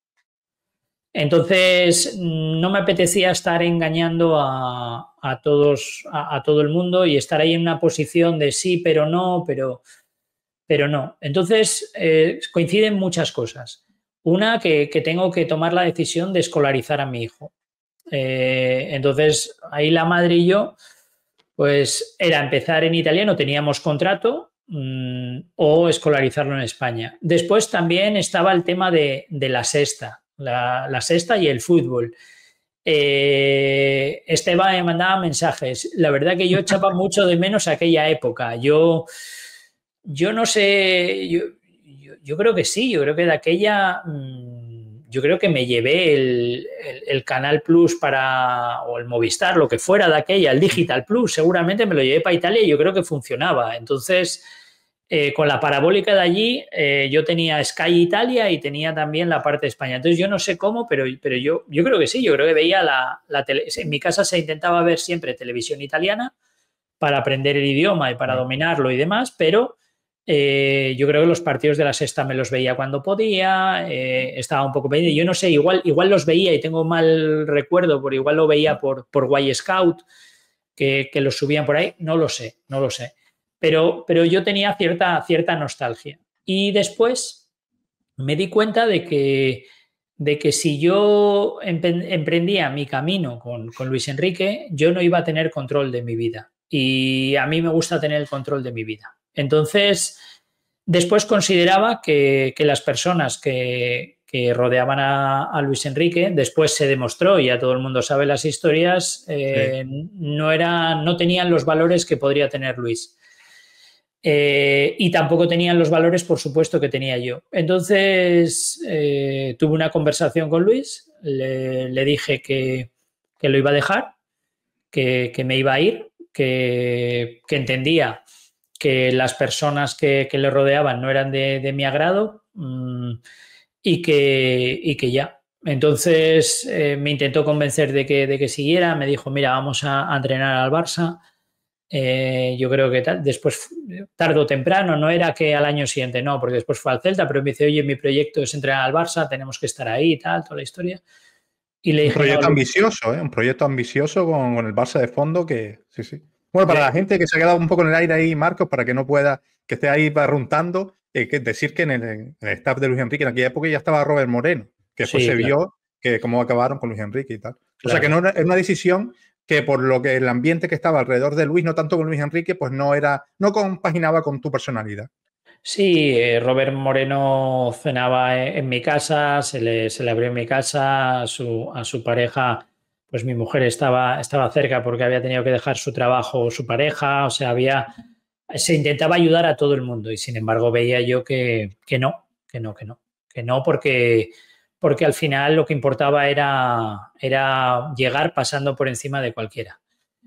H: Entonces, no me apetecía estar engañando a todo el mundo y estar ahí en una posición de sí, pero no, pero no. Entonces, coinciden muchas cosas. Una, que tengo que tomar la decisión de escolarizar a mi hijo. Entonces, ahí la madre y yo, pues era empezar en italiano, teníamos contrato, o escolarizarlo en España. Después también estaba el tema de la sexta, la sexta y el fútbol. Esteban me mandaba mensajes. La verdad que yo echaba mucho de menos aquella época. Yo no sé, yo creo que sí, yo creo que de aquella, yo creo que me llevé el Canal Plus o el Movistar, lo que fuera de aquella, el Digital Plus, seguramente me lo llevé para Italia y yo creo que funcionaba. Entonces, con la parabólica de allí, yo tenía Sky Italia y tenía también la parte de España. Entonces, yo no sé cómo, pero yo creo que sí, yo creo que veía la tele. En mi casa se intentaba ver siempre televisión italiana para aprender el idioma y para dominarlo y demás, pero yo creo que los partidos de la sexta me los veía cuando podía, estaba un poco pendiente. Yo no sé, igual los veía y tengo mal recuerdo, porque igual lo veía por Y Scout, que los subían por ahí, no lo sé. Pero yo tenía cierta nostalgia. Y después me di cuenta de que si yo emprendía mi camino con Luis Enrique, yo no iba a tener control de mi vida. Y a mí me gusta tener el control de mi vida. Entonces, después consideraba que las personas que rodeaban a Luis Enrique, después se demostró, y ya todo el mundo sabe las historias, no tenían los valores que podría tener Luis. Y tampoco tenían los valores, por supuesto, que tenía yo. Entonces, tuve una conversación con Luis, le dije que lo iba a dejar, que me iba a ir, que entendía que las personas que le rodeaban no eran de mi agrado y que ya. Entonces me intentó convencer de que siguiera, me dijo, mira, vamos a entrenar al Barça. Yo creo que después, tarde o temprano, no era que al año siguiente, no, porque después fue al Celta, pero me dice, oye, mi proyecto es entrenar al Barça, tenemos que estar ahí y tal, toda la historia. Y le dije,
A: un proyecto
H: no,
A: ambicioso, ¿eh? Un proyecto ambicioso con el Barça de fondo que, sí, sí. Bueno, para la gente que se ha quedado un poco en el aire ahí, Marcos, para que no pueda, que esté ahí barruntando, decir que en el staff de Luis Enrique en aquella época ya estaba Robert Moreno, que después
H: Sí,
A: se
H: claro.
A: vio que cómo acabaron con Luis Enrique y tal. O sea
H: Claro.
A: que no era una decisión que por lo que el ambiente que estaba alrededor de Luis, no tanto con Luis Enrique, pues no compaginaba con tu personalidad.
H: Sí, Robert Moreno cenaba en mi casa, se le abrió en mi casa, a su pareja, pues mi mujer estaba cerca porque había tenido que dejar su trabajo, su pareja, o sea, se intentaba ayudar a todo el mundo y sin embargo veía yo que no, porque al final lo que importaba era llegar pasando por encima de cualquiera.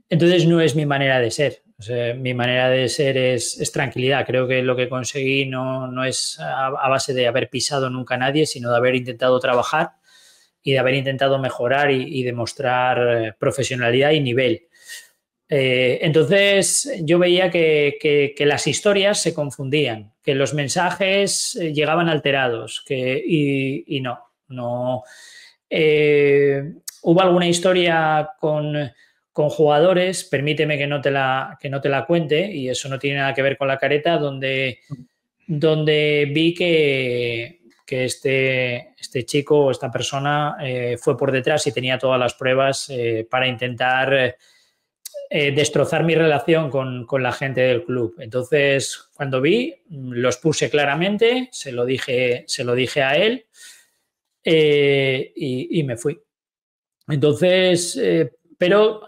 H: Entonces no es mi manera de ser. O sea, mi manera de ser es tranquilidad. Creo que lo que conseguí no es a base de haber pisado nunca a nadie, sino de haber intentado trabajar y de haber intentado mejorar y demostrar profesionalidad y nivel. Entonces yo veía que las historias se confundían, que los mensajes llegaban alterados y no. Hubo alguna historia con jugadores, permíteme que no te la cuente, y eso no tiene nada que ver con la careta, donde vi que este chico o esta persona fue por detrás y tenía todas las pruebas para intentar destrozar mi relación con la gente del club. Entonces, cuando vi, los puse claramente, se lo dije a él y me fui. Entonces, pero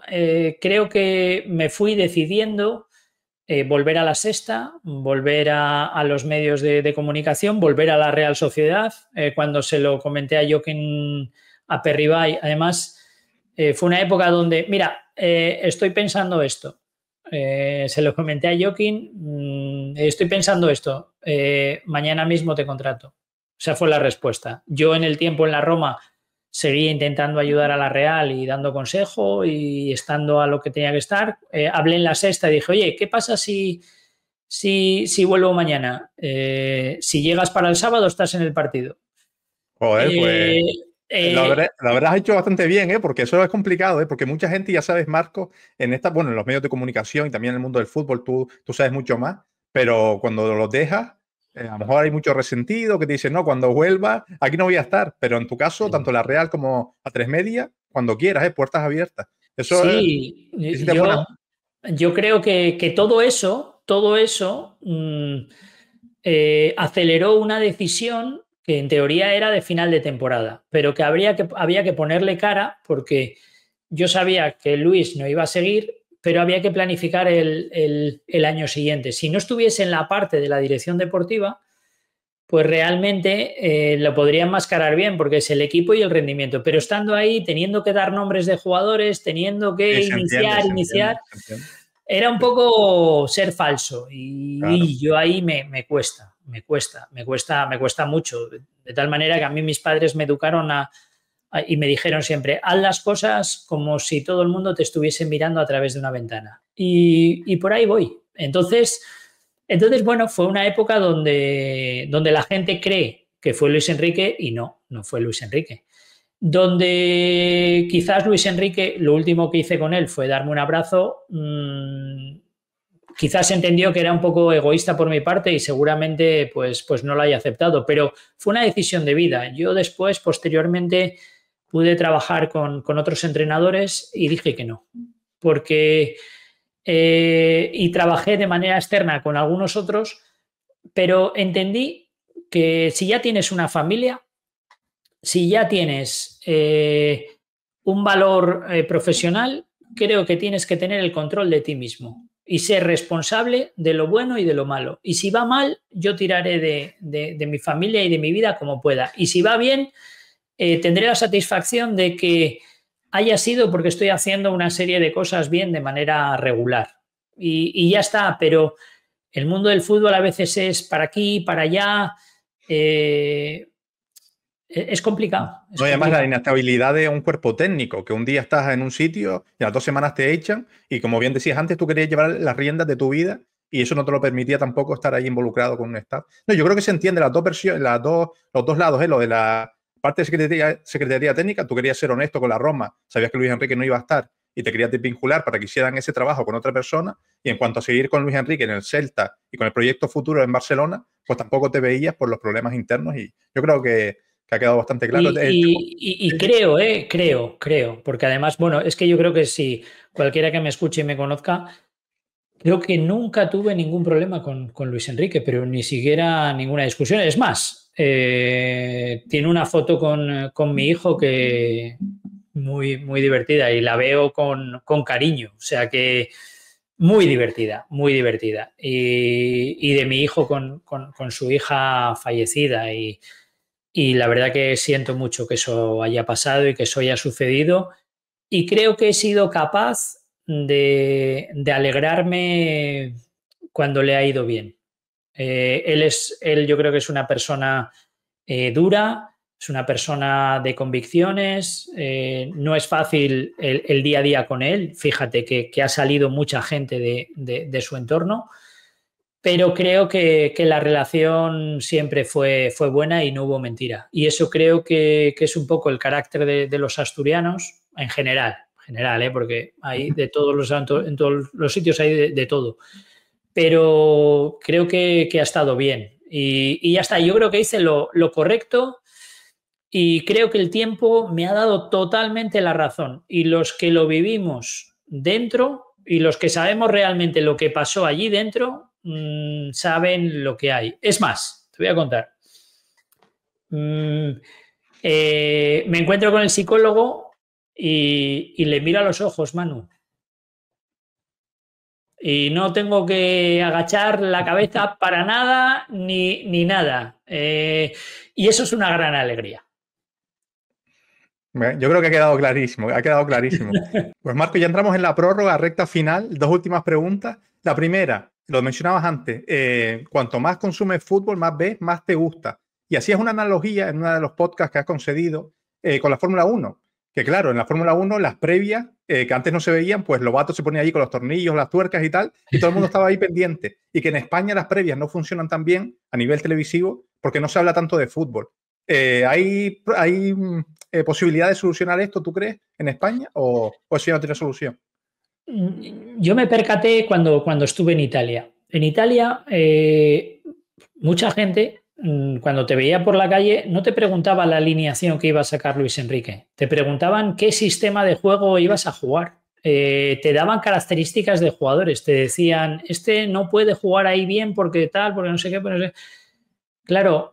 H: creo que me fui decidiendo volver a la Sexta, volver a los medios de comunicación, volver a la Real Sociedad. Cuando se lo comenté a Joaquín Aperribay, además, fue una época donde, mira, estoy pensando esto. Se lo comenté a Joaquín, estoy pensando esto, mañana mismo te contrato. Esa fue la respuesta. Yo en el tiempo en la Roma seguí intentando ayudar a la Real y dando consejo y estando a lo que tenía que estar. Hablé en la Sexta y dije, oye, ¿qué pasa si vuelvo mañana? Si llegas para el sábado, estás en el partido.
A: Joder, pues la verdad has hecho bastante bien, ¿eh? Porque eso es complicado, ¿eh? Porque mucha gente, ya sabes, Marco, en los medios de comunicación y también en el mundo del fútbol, tú sabes mucho más, pero cuando los dejas, a lo mejor hay mucho resentido que te dicen, no, cuando vuelva, aquí no voy a estar. Pero en tu caso, tanto la Real como a Tres Media, cuando quieras, puertas abiertas. Eso
H: sí, yo creo que todo eso aceleró una decisión que en teoría era de final de temporada, pero que había que ponerle cara porque yo sabía que Luis no iba a seguir, pero había que planificar el año siguiente. Si no estuviese en la parte de la dirección deportiva, pues realmente lo podría enmascarar bien porque es el equipo y el rendimiento, pero estando ahí, teniendo que dar nombres de jugadores, teniendo que iniciar, era un poco ser falso y, claro, y yo ahí me cuesta mucho, de tal manera que a mí mis padres me educaron y me dijeron siempre, haz las cosas como si todo el mundo te estuviese mirando a través de una ventana y por ahí voy. Entonces, bueno, fue una época donde la gente cree que fue Luis Enrique y no fue Luis Enrique. Donde quizás Luis Enrique, lo último que hice con él fue darme un abrazo, quizás entendió que era un poco egoísta por mi parte y seguramente pues no lo haya aceptado, pero fue una decisión de vida. Yo después, posteriormente, pude trabajar con otros entrenadores y dije que no, porque y trabajé de manera externa con algunos otros, pero entendí que si ya tienes una familia, si ya tienes un valor profesional, creo que tienes que tener el control de ti mismo y ser responsable de lo bueno y de lo malo. Y si va mal, yo tiraré de mi familia y de mi vida como pueda. Y si va bien, tendré la satisfacción de que haya sido porque estoy haciendo una serie de cosas bien de manera regular. Y ya está, pero el mundo del fútbol a veces es para aquí, para allá. Es complicado.
A: No, y además la inestabilidad de un cuerpo técnico, que un día estás en un sitio y a las 2 semanas te echan y como bien decías antes, tú querías llevar las riendas de tu vida y eso no te lo permitía tampoco estar ahí involucrado con un staff. No, yo creo que se entiende las dos versiones, los dos lados, lo de la parte de secretaría técnica, tú querías ser honesto con la Roma, sabías que Luis Enrique no iba a estar y te querías desvincular para que hicieran ese trabajo con otra persona y en cuanto a seguir con Luis Enrique en el Celta y con el proyecto futuro en Barcelona, pues tampoco te veías por los problemas internos y yo creo que ha quedado bastante claro.
H: Y creo, porque además, bueno, es que yo creo que si cualquiera que me escuche y me conozca, creo que nunca tuve ningún problema con Luis Enrique, pero ni siquiera ninguna discusión. Es más, tiene una foto con mi hijo que muy, muy divertida y la veo con cariño, o sea que muy divertida, muy divertida. Y de mi hijo con su hija fallecida y la verdad que siento mucho que eso haya pasado y que eso haya sucedido. Y creo que he sido capaz de alegrarme cuando le ha ido bien. Él yo creo que es una persona dura, es una persona de convicciones. No es fácil el día a día con él. Fíjate que ha salido mucha gente de su entorno. Pero creo que la relación siempre fue buena y no hubo mentira. Y eso creo que es un poco el carácter de los asturianos en general, porque hay de todos en todos los sitios hay de todo. Pero creo que ha estado bien. Y ya está, yo creo que hice lo correcto y creo que el tiempo me ha dado totalmente la razón. Y los que lo vivimos dentro y los que sabemos realmente lo que pasó allí dentro, saben lo que hay. Es más, te voy a contar. Me encuentro con el psicólogo y le miro a los ojos, Manu. Y no tengo que agachar la cabeza para nada ni nada. Y eso es una gran alegría.
A: Yo creo que ha quedado clarísimo, Pues Marco, ya entramos en la prórroga, recta final, 2 últimas preguntas. La primera, lo mencionabas antes, cuanto más consumes fútbol, más ves, más te gusta. Y así es una analogía en uno de los podcasts que has concedido con la Fórmula 1. Que claro, en la Fórmula 1 las previas, que antes no se veían, pues Lobato se ponía allí con los tornillos, las tuercas y tal, y todo el mundo estaba ahí pendiente. Y que en España las previas no funcionan tan bien a nivel televisivo porque no se habla tanto de fútbol. ¿Hay posibilidad de solucionar esto, tú crees, en España o eso ya no tiene solución?
H: Yo me percaté cuando estuve en Italia. En Italia, mucha gente, cuando te veía por la calle, no te preguntaba la alineación que iba a sacar Luis Enrique. Te preguntaban qué sistema de juego ibas a jugar. Te daban características de jugadores. Te decían, este no puede jugar ahí bien porque tal, porque no sé qué, pero no sé. Claro,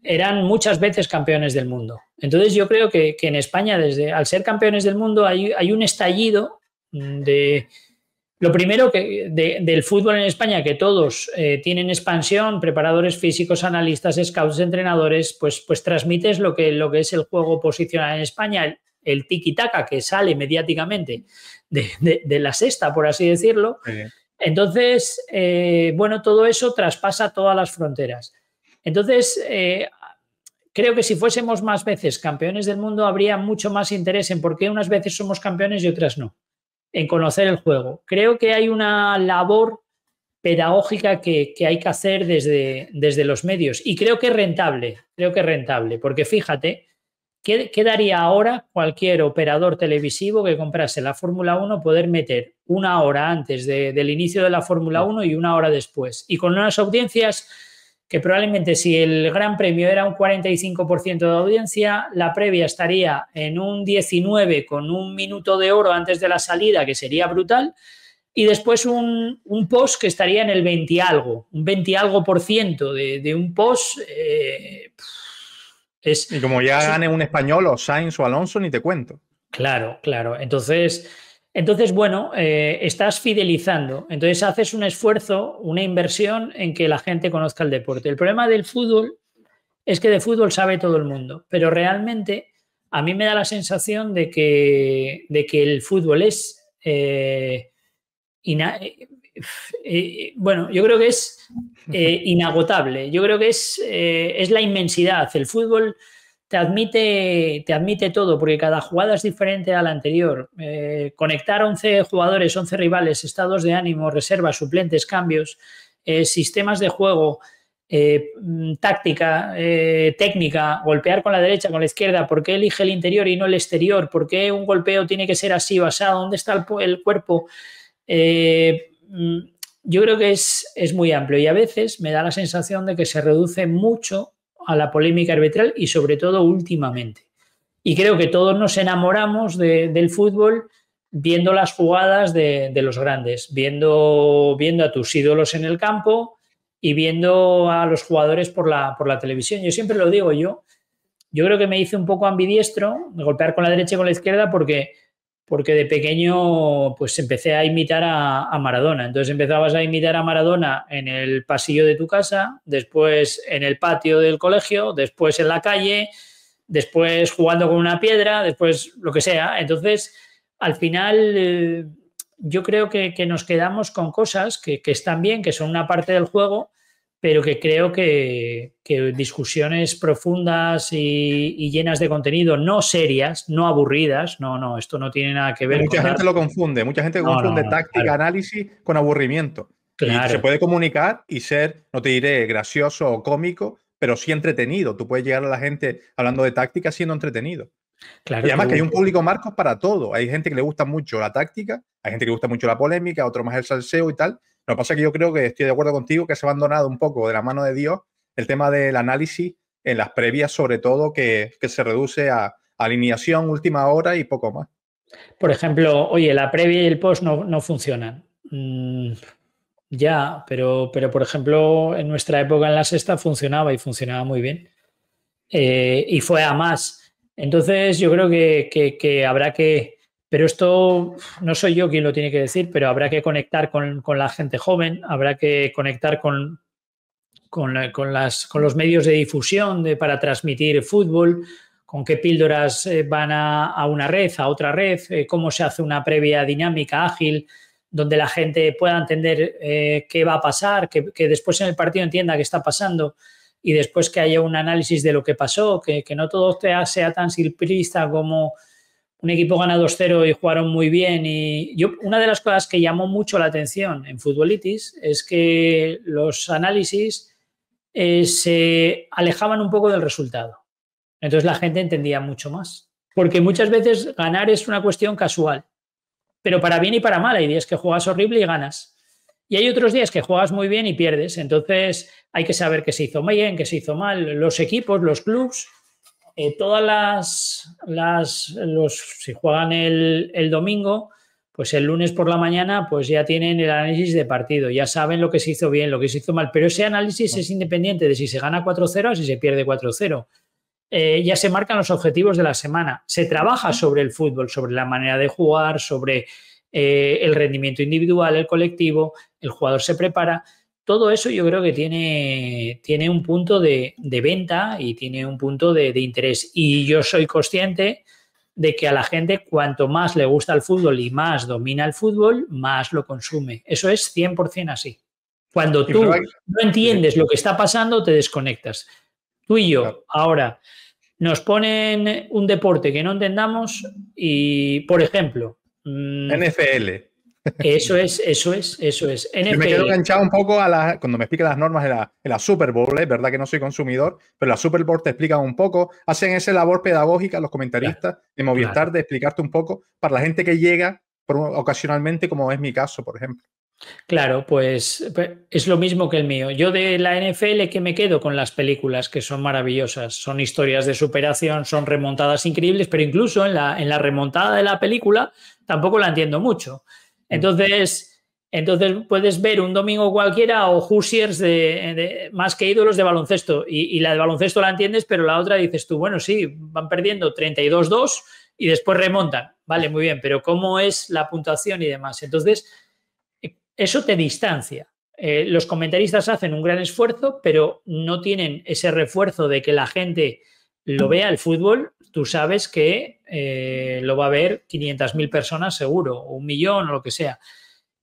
H: eran muchas veces campeones del mundo. Entonces yo creo que en España, al ser campeones del mundo, hay un estallido de lo primero del fútbol en España, que todos tienen expansión, preparadores físicos, analistas, scouts, entrenadores, pues transmites lo que es el juego posicional en España, el tiki-taka que sale mediáticamente de la sexta, por así decirlo. Sí. Entonces, bueno, todo eso traspasa todas las fronteras. Entonces, creo que si fuésemos más veces campeones del mundo, habría mucho más interés en por qué unas veces somos campeones y otras no, en conocer el juego. Creo que hay una labor pedagógica que hay que hacer desde los medios y creo que es rentable, porque fíjate, ¿qué daría ahora cualquier operador televisivo que comprase la Fórmula 1 poder meter 1 hora antes del inicio de la Fórmula 1 y 1 hora después? Y con unas audiencias que probablemente si el Gran Premio era un 45% de audiencia, la previa estaría en un 19 con 1 minuto de oro antes de la salida, que sería brutal, y después un post que estaría en el 20 y algo, un 20 y algo por ciento de un post.
A: Y como ya gane un español o Sainz o Alonso, ni te cuento.
H: Claro. Entonces bueno, estás fidelizando. Entonces haces un esfuerzo, una inversión en que la gente conozca el deporte. El problema del fútbol es que de fútbol sabe todo el mundo, pero realmente a mí me da la sensación de que el fútbol es bueno, yo creo que es inagotable. Yo creo que es la inmensidad. El fútbol te admite todo, porque cada jugada es diferente a la anterior. Conectar 11 jugadores, 11 rivales, estados de ánimo, reservas, suplentes, cambios, sistemas de juego, táctica, técnica, golpear con la derecha, con la izquierda, ¿por qué elige el interior y no el exterior? ¿Por qué un golpeo tiene que ser así o asado? ¿Dónde está el cuerpo? Yo creo que es muy amplio y a veces me da la sensación de que se reduce mucho a la polémica arbitral y sobre todo últimamente. Y creo que todos nos enamoramos del fútbol viendo las jugadas de los grandes, viendo a tus ídolos en el campo y viendo a los jugadores por la televisión. Yo siempre lo digo, yo creo que me hice un poco ambidiestro de golpear con la derecha y con la izquierda porque de pequeño pues empecé a imitar a Maradona. Entonces empezabas a imitar a Maradona en el pasillo de tu casa, después en el patio del colegio, después en la calle, después jugando con una piedra, después lo que sea. Entonces, al final, yo creo que nos quedamos con cosas que están bien, que son una parte del juego, pero que creo que discusiones profundas y llenas de contenido, no serias, no aburridas, no, esto no tiene nada que ver.
A: Mucha gente lo confunde, mucha gente confunde táctica, claro, análisis con aburrimiento. Claro. Y se puede comunicar y ser, no te diré gracioso o cómico, pero sí entretenido. Tú puedes llegar a la gente hablando de táctica siendo entretenido. Claro, y además que hay un público, Marcos, para todo. Hay gente que le gusta mucho la táctica, hay gente que le gusta mucho la polémica, otro más el salseo y tal. Lo que pasa es que yo creo que estoy de acuerdo contigo que se ha abandonado un poco de la mano de Dios el tema del análisis en las previas, sobre todo, que se reduce a alineación, última hora y poco más.
H: Por ejemplo, oye, la previa y el post no funcionan. Ya, pero por ejemplo, en nuestra época en la sexta funcionaba y funcionaba muy bien. Y fue a más. Entonces yo creo que habrá que... Pero esto no soy yo quien lo tiene que decir, pero habrá que conectar con la gente joven, habrá que conectar con los medios de difusión para transmitir fútbol, con qué píldoras van a una red, a otra red, cómo se hace una previa dinámica, ágil, donde la gente pueda entender qué va a pasar, que después en el partido entienda qué está pasando y después que haya un análisis de lo que pasó, que no todo sea tan simplista como un equipo gana 2-0 y jugaron muy bien. Y una de las cosas que llamó mucho la atención en Futbolitis es que los análisis se alejaban un poco del resultado. Entonces la gente entendía mucho más. Porque muchas veces ganar es una cuestión casual, pero para bien y para mal. Hay días que juegas horrible y ganas. Y hay otros días que juegas muy bien y pierdes. Entonces hay que saber qué se hizo bien, qué se hizo mal. Los equipos, los clubs... todas si juegan el domingo, pues el lunes por la mañana pues ya tienen el análisis de partido, ya saben lo que se hizo bien, lo que se hizo mal, pero ese análisis es independiente de si se gana 4-0 o si se pierde 4-0. Ya se marcan los objetivos de la semana, se trabaja sobre el fútbol, sobre la manera de jugar, sobre el rendimiento individual, el colectivo, el jugador se prepara. Todo eso yo creo que tiene un punto de venta y tiene un punto de interés. Y yo soy consciente de que a la gente cuanto más le gusta el fútbol y más domina el fútbol, más lo consume. Eso es 100% así. Cuando tú no entiendes lo que está pasando, te desconectas. Tú y yo, ahora, nos ponen un deporte que no entendamos y, por ejemplo...
A: NFL.
H: Eso es. NFL.
A: Yo me quedo enganchado un poco cuando me explican las normas en la Super Bowl, es verdad que no soy consumidor, pero la Super Bowl te explican un poco, hacen esa labor pedagógica los comentaristas de Movistar, de explicarte un poco para la gente que llega ocasionalmente, como es mi caso, por ejemplo.
H: Claro, pues es lo mismo que el mío. Yo de la NFL que me quedo con las películas, que son maravillosas, son historias de superación, son remontadas increíbles, pero incluso en la remontada de la película tampoco la entiendo mucho. Entonces puedes ver un domingo cualquiera o Hoosiers más que ídolos de baloncesto y la de baloncesto la entiendes, pero la otra dices tú, bueno, sí, van perdiendo 32-2 y después remontan. Vale, muy bien, pero ¿cómo es la puntuación y demás? Entonces, eso te distancia. Los comentaristas hacen un gran esfuerzo, pero no tienen ese refuerzo de que la gente lo vea el fútbol. Tú sabes que lo va a ver 500.000 personas seguro, o 1 millón o lo que sea.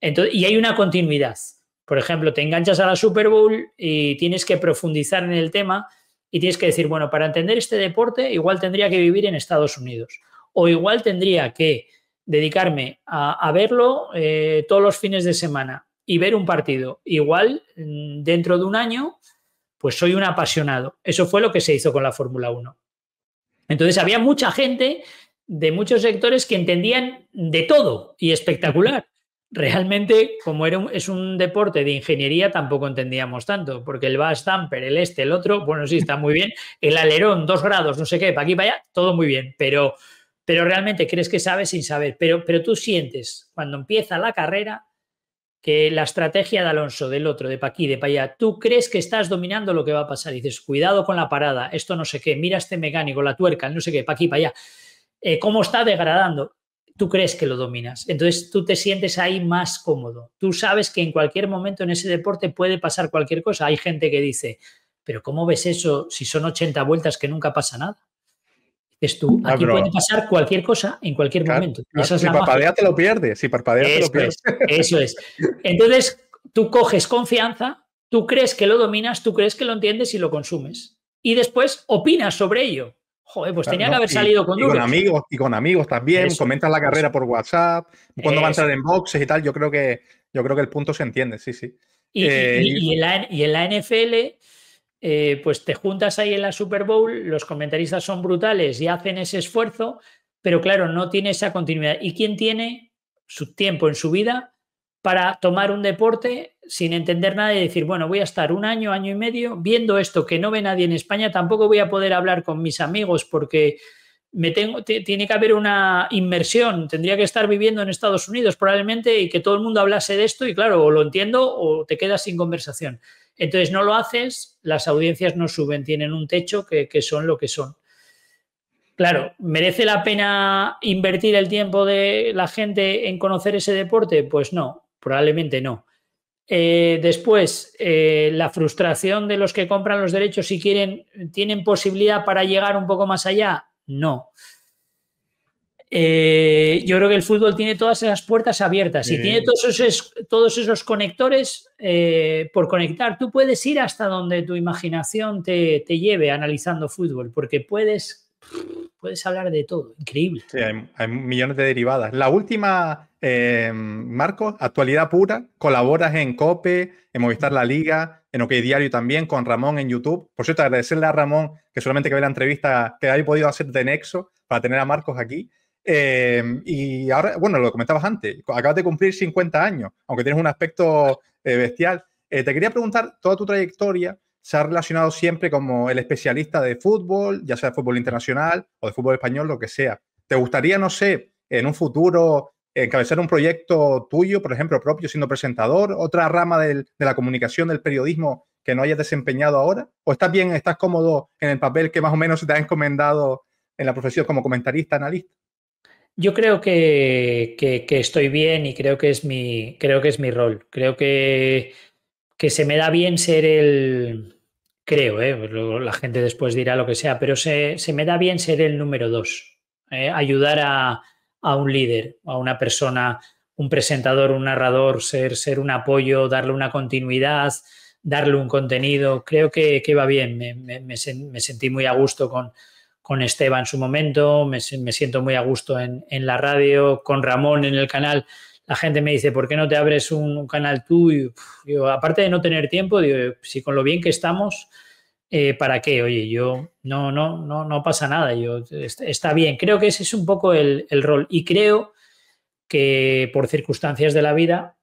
H: Entonces, y hay una continuidad. Por ejemplo, te enganchas a la Super Bowl y tienes que profundizar en el tema y tienes que decir, bueno, para entender este deporte igual tendría que vivir en Estados Unidos o igual tendría que dedicarme a verlo todos los fines de semana y ver un partido. Igual, dentro de un año, pues soy un apasionado. Eso fue lo que se hizo con la Fórmula 1. Entonces, había mucha gente de muchos sectores que entendían de todo y espectacular. Realmente, como es un deporte de ingeniería, tampoco entendíamos tanto, porque el bus damper, el otro, bueno, sí, está muy bien. El alerón, 2 grados, no sé qué, para aquí, para allá, todo muy bien, pero realmente crees que sabes sin saber. Pero tú sientes, cuando empieza la carrera, que la estrategia de Alonso, del otro, de pa' aquí, de pa' allá, tú crees que estás dominando lo que va a pasar. Y dices, cuidado con la parada, esto no sé qué, mira este mecánico, la tuerca, no sé qué, pa' aquí, pa' allá. ¿Cómo está degradando? Tú crees que lo dominas. Entonces tú te sientes ahí más cómodo. Tú sabes que en cualquier momento en ese deporte puede pasar cualquier cosa. Hay gente que dice, pero ¿cómo ves eso si son 80 vueltas que nunca pasa nada? Dices tú, aquí puede pasar cualquier cosa en cualquier momento.
A: Claro,
H: esa es
A: si
H: la
A: parpadeas
H: magia.
A: te lo pierdes, si parpadeas te lo pierdes.
H: Eso es. Entonces tú coges confianza, tú crees que lo dominas, tú crees que lo entiendes y lo consumes. Y después opinas sobre ello. Joder, pues tenía que haber salido con duros.
A: Y con amigos también, comentas la carrera por WhatsApp, cuando va a entrar en boxes y tal, yo creo que el punto se entiende, sí, sí.
H: Y en la NFL, pues te juntas ahí en la Super Bowl, los comentaristas son brutales y hacen ese esfuerzo, pero claro, no tiene esa continuidad. ¿Y quién tiene su tiempo en su vida para tomar un deporte sin entender nada y decir, bueno, voy a estar un año, año y medio viendo esto que no ve nadie en España, tampoco voy a poder hablar con mis amigos porque tiene que haber una inmersión, tendría que estar viviendo en Estados Unidos probablemente y que todo el mundo hablase de esto y claro, o lo entiendo o te quedas sin conversación. Entonces no lo haces, las audiencias no suben, tienen un techo que son lo que son. Claro, ¿merece la pena invertir el tiempo de la gente en conocer ese deporte? Pues no, probablemente no. Después, la frustración de los que compran los derechos si ¿tienen posibilidad para llegar un poco más allá? No. Yo creo que el fútbol tiene todas esas puertas abiertas y tiene todos esos conectores por conectar. Tú puedes ir hasta donde tu imaginación te lleve analizando fútbol, porque puedes hablar de todo, increíble.
A: Sí, hay millones de derivadas. La última, Marcos, actualidad pura, colaboras en COPE, en Movistar La Liga, en OK Diario también, con Ramón en YouTube. Por cierto, agradecerle a Ramón que solamente que ve la entrevista que haya podido hacer de Nexo para tener a Marcos aquí. Y ahora, bueno, lo comentabas antes, acabas de cumplir 50 años, aunque tienes un aspecto bestial. Te quería preguntar, toda tu trayectoria se ha relacionado siempre como el especialista de fútbol, ya sea de fútbol internacional o de fútbol español, lo que sea. ¿Te gustaría, no sé, en un futuro encabezar un proyecto tuyo, por ejemplo, propio, siendo presentador, otra rama de la comunicación, del periodismo que no hayas desempeñado ahora? ¿O estás bien, estás cómodo en el papel que más o menos te ha encomendado en la profesión como comentarista, analista?
H: Yo creo que estoy bien y creo que es mi rol. Creo que se me da bien ser el... Creo, la gente después dirá lo que sea, pero se me da bien ser el número 2. Ayudar a un líder, a una persona, un presentador, un narrador, ser un apoyo, darle una continuidad, darle un contenido. Creo que va bien. Me sentí muy a gusto con Esteban en su momento, me siento muy a gusto en la radio, con Ramón en el canal. La gente me dice, ¿por qué no te abres un canal tú? Y, yo, aparte de no tener tiempo, digo, si con lo bien que estamos, ¿para qué? Oye, yo no pasa nada, está bien. Creo que ese es un poco el rol y creo que por circunstancias de la vida,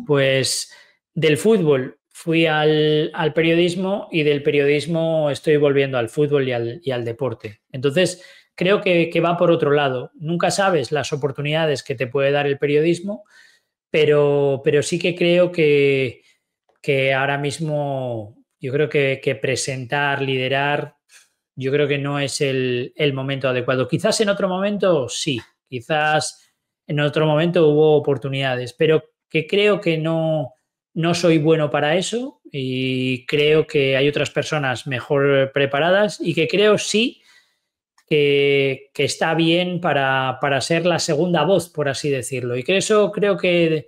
H: pues del fútbol fui al periodismo y del periodismo estoy volviendo al fútbol y al deporte. Entonces, creo que va por otro lado. Nunca sabes las oportunidades que te puede dar el periodismo, pero sí que creo que ahora mismo yo creo que presentar, liderar, yo creo que no es el momento adecuado. Quizás en otro momento sí, quizás en otro momento hubo oportunidades, pero que creo que no soy bueno para eso y creo que hay otras personas mejor preparadas y que creo sí que está bien para ser la segunda voz, por así decirlo. Y que eso creo que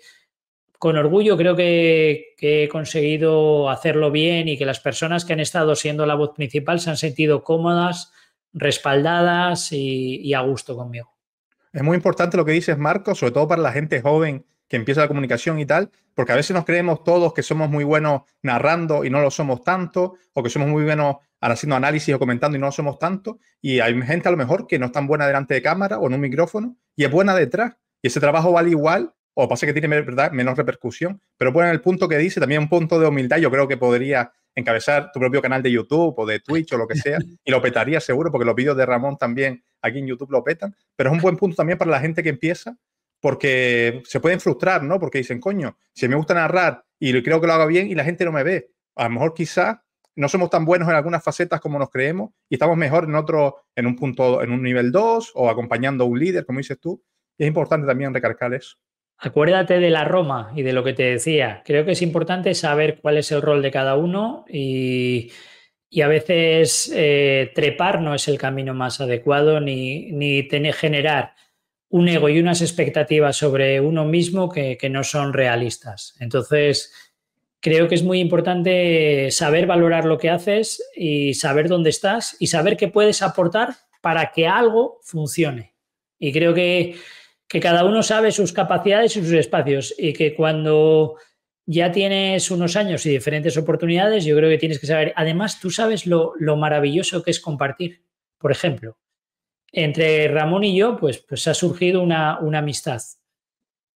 H: con orgullo creo que he conseguido hacerlo bien y que las personas que han estado siendo la voz principal se han sentido cómodas, respaldadas y a gusto conmigo.
A: Es muy importante lo que dices, Marcos, sobre todo para la gente joven que empieza la comunicación y tal, porque a veces nos creemos todos que somos muy buenos narrando y no lo somos tanto, o que somos muy buenos haciendo análisis o comentando y no lo somos tanto, y hay gente a lo mejor que no es tan buena delante de cámara o en un micrófono y es buena detrás, y ese trabajo vale igual, o pasa que tiene, ¿verdad?, menos repercusión, pero bueno, el punto que dice, también un punto de humildad, yo creo que podría encabezar tu propio canal de YouTube o de Twitch o lo que sea, y lo petaría seguro, porque los vídeos de Ramón también aquí en YouTube lo petan, pero es un buen punto también para la gente que empieza, porque se pueden frustrar, ¿no? Porque dicen, coño, si me gusta narrar y creo que lo hago bien y la gente no me ve, a lo mejor quizás no somos tan buenos en algunas facetas como nos creemos y estamos mejor en otro, en un punto, en un nivel 2 o acompañando a un líder, como dices tú, y es importante también recalcar eso.
H: Acuérdate de la Roma y de lo que te decía. Creo que es importante saber cuál es el rol de cada uno y a veces trepar no es el camino más adecuado ni generar un ego y unas expectativas sobre uno mismo que no son realistas. Entonces, creo que es muy importante saber valorar lo que haces y saber dónde estás y saber qué puedes aportar para que algo funcione. Y creo que cada uno sabe sus capacidades y sus espacios y que cuando ya tienes unos años y diferentes oportunidades, yo creo que tienes que saber. Además, tú sabes lo maravilloso que es compartir. Por ejemplo, entre Ramón y yo, pues ha surgido una amistad.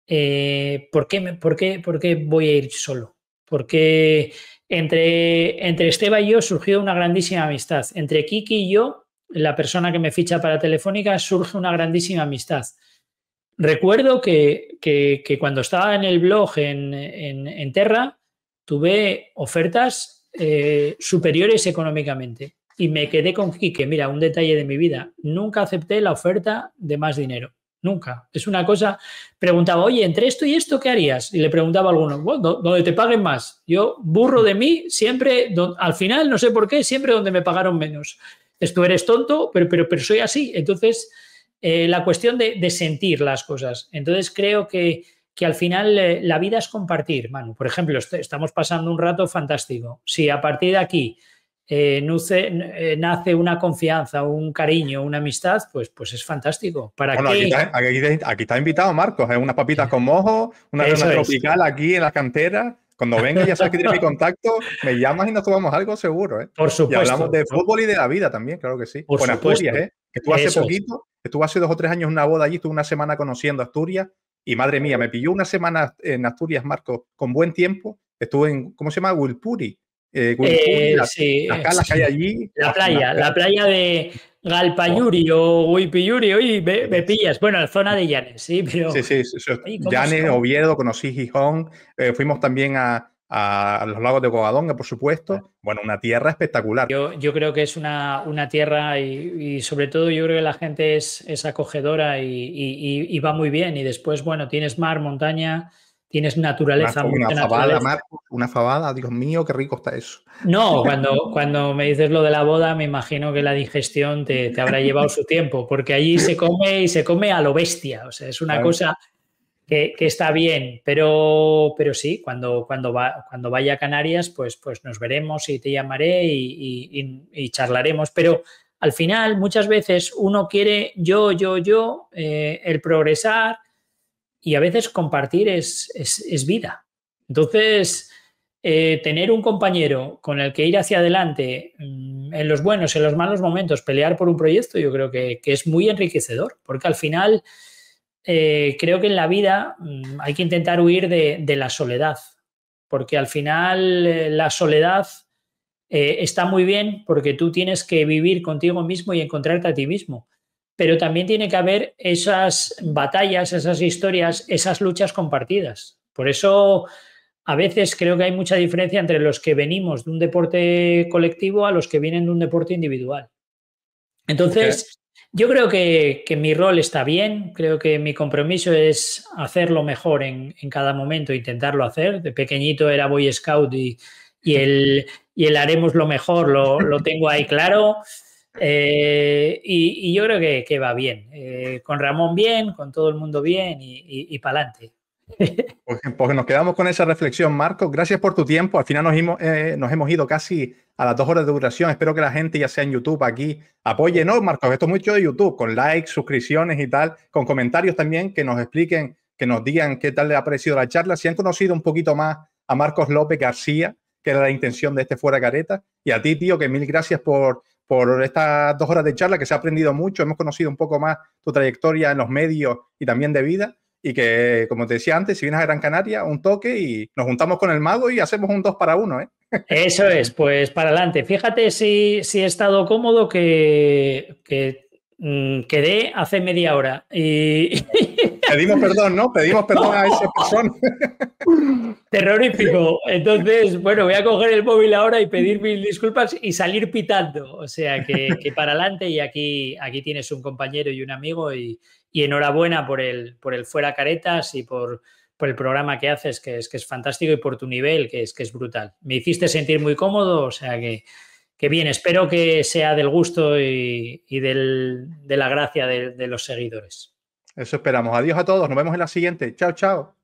H: ¿Por qué voy a ir solo? Porque entre Esteba y yo surgió una grandísima amistad. Entre Kiki y yo, la persona que me ficha para Telefónica, surge una grandísima amistad. Recuerdo que cuando estaba en el blog en Terra, tuve ofertas superiores económicamente y me quedé con Quique. Mira, un detalle de mi vida, nunca acepté la oferta de más dinero, nunca. Es una cosa, preguntaba, oye, entre esto y esto, ¿qué harías? Y le preguntaba a alguno, bueno, donde te paguen más. Yo, burro de mí, siempre, al final, no sé por qué, siempre donde me pagaron menos. Tú eres tonto, pero soy así. Entonces, la cuestión de sentir las cosas. Entonces creo que al final la vida es compartir, Manu. Por ejemplo, estamos pasando un rato fantástico. Si a partir de aquí nace una confianza, un cariño, una amistad, pues es fantástico.
A: Bueno, aquí está invitado, Marcos. Unas papitas con mojo, una reunión tropical aquí en la cantera. Cuando venga, ya sabes que tienes mi contacto, me llamas y nos tomamos algo seguro, ¿eh?
H: Por supuesto.
A: Y hablamos de fútbol y de la vida también, claro que sí. Con Asturias, ¿eh? Que estuve hace poquito, estuve hace 2 o 3 años en una boda allí, estuve una semana conociendo Asturias y madre mía, me pilló una semana en Asturias, Marcos, con buen tiempo. Estuve en, ¿cómo se llama? Wilpuri. Las calas que hay allí.
H: La playa de Galpayuri o Huipiyuri, hoy me pillas. Bueno, la zona de Llanes, sí, pero...
A: Sí. Llanes, Oviedo, conocí Gijón, fuimos también a los lagos de Covadonga, por supuesto. Bueno, una tierra espectacular.
H: Yo creo que es una tierra y sobre todo yo creo que la gente es acogedora y va muy bien. Y después, bueno, tienes mar, montaña... Tienes naturaleza.
A: Una fabada, Dios mío, qué rico está eso.
H: No, cuando me dices lo de la boda, me imagino que la digestión te habrá llevado su tiempo, porque allí se come a lo bestia. O sea, es una cosa que está bien, pero sí, cuando vaya a Canarias, pues nos veremos y te llamaré y charlaremos. Pero al final, muchas veces uno quiere yo, el progresar. Y a veces compartir es vida. Entonces, tener un compañero con el que ir hacia adelante en los buenos, en los malos momentos, pelear por un proyecto, yo creo que es muy enriquecedor, porque al final creo que en la vida hay que intentar huir de la soledad, porque al final la soledad está muy bien porque tú tienes que vivir contigo mismo y encontrarte a ti mismo. Pero también tiene que haber esas batallas, esas historias, esas luchas compartidas. Por eso, a veces creo que hay mucha diferencia entre los que venimos de un deporte colectivo a los que vienen de un deporte individual. Entonces, yo creo que mi rol está bien, creo que mi compromiso es hacerlo mejor en cada momento, intentarlo hacer. De pequeñito era Boy Scout y el haremos lo mejor lo tengo ahí claro. Y yo creo que va bien. Con Ramón bien, con todo el mundo bien y para adelante.
A: Pues nos quedamos con esa reflexión, Marcos. Gracias por tu tiempo. Al final nos hemos ido casi a las 2 horas de duración. Espero que la gente, ya sea en YouTube, aquí, apoye. No, Marcos, esto es mucho de YouTube, con likes, suscripciones y tal, con comentarios también que nos expliquen, que nos digan qué tal les ha parecido la charla. Si han conocido un poquito más a Marcos López García, que era la intención de este Fuera Careta. Y a ti, tío, que mil gracias por estas 2 horas de charla, que se ha aprendido mucho. Hemos conocido un poco más tu trayectoria en los medios y también de vida. Y que, como te decía antes, si vienes a Gran Canaria, un toque y nos juntamos con el mago y hacemos un 2 para 1, ¿eh?
H: Eso es, pues para adelante. Fíjate si he estado cómodo que quedé hace media hora. Y...
A: Pedimos perdón, ¿no? Pedimos perdón a esa persona.
H: Terrorífico. Entonces, bueno, voy a coger el móvil ahora y pedir mil disculpas y salir pitando. O sea, que para adelante y aquí tienes un compañero y un amigo y enhorabuena por el Fuera Caretas y por el programa que haces, que es fantástico, y por tu nivel, que es brutal. Me hiciste sentir muy cómodo, o sea que bien, espero que sea del gusto y de la gracia de los seguidores.
A: Eso esperamos. Adiós a todos. Nos vemos en la siguiente. Chao, chao.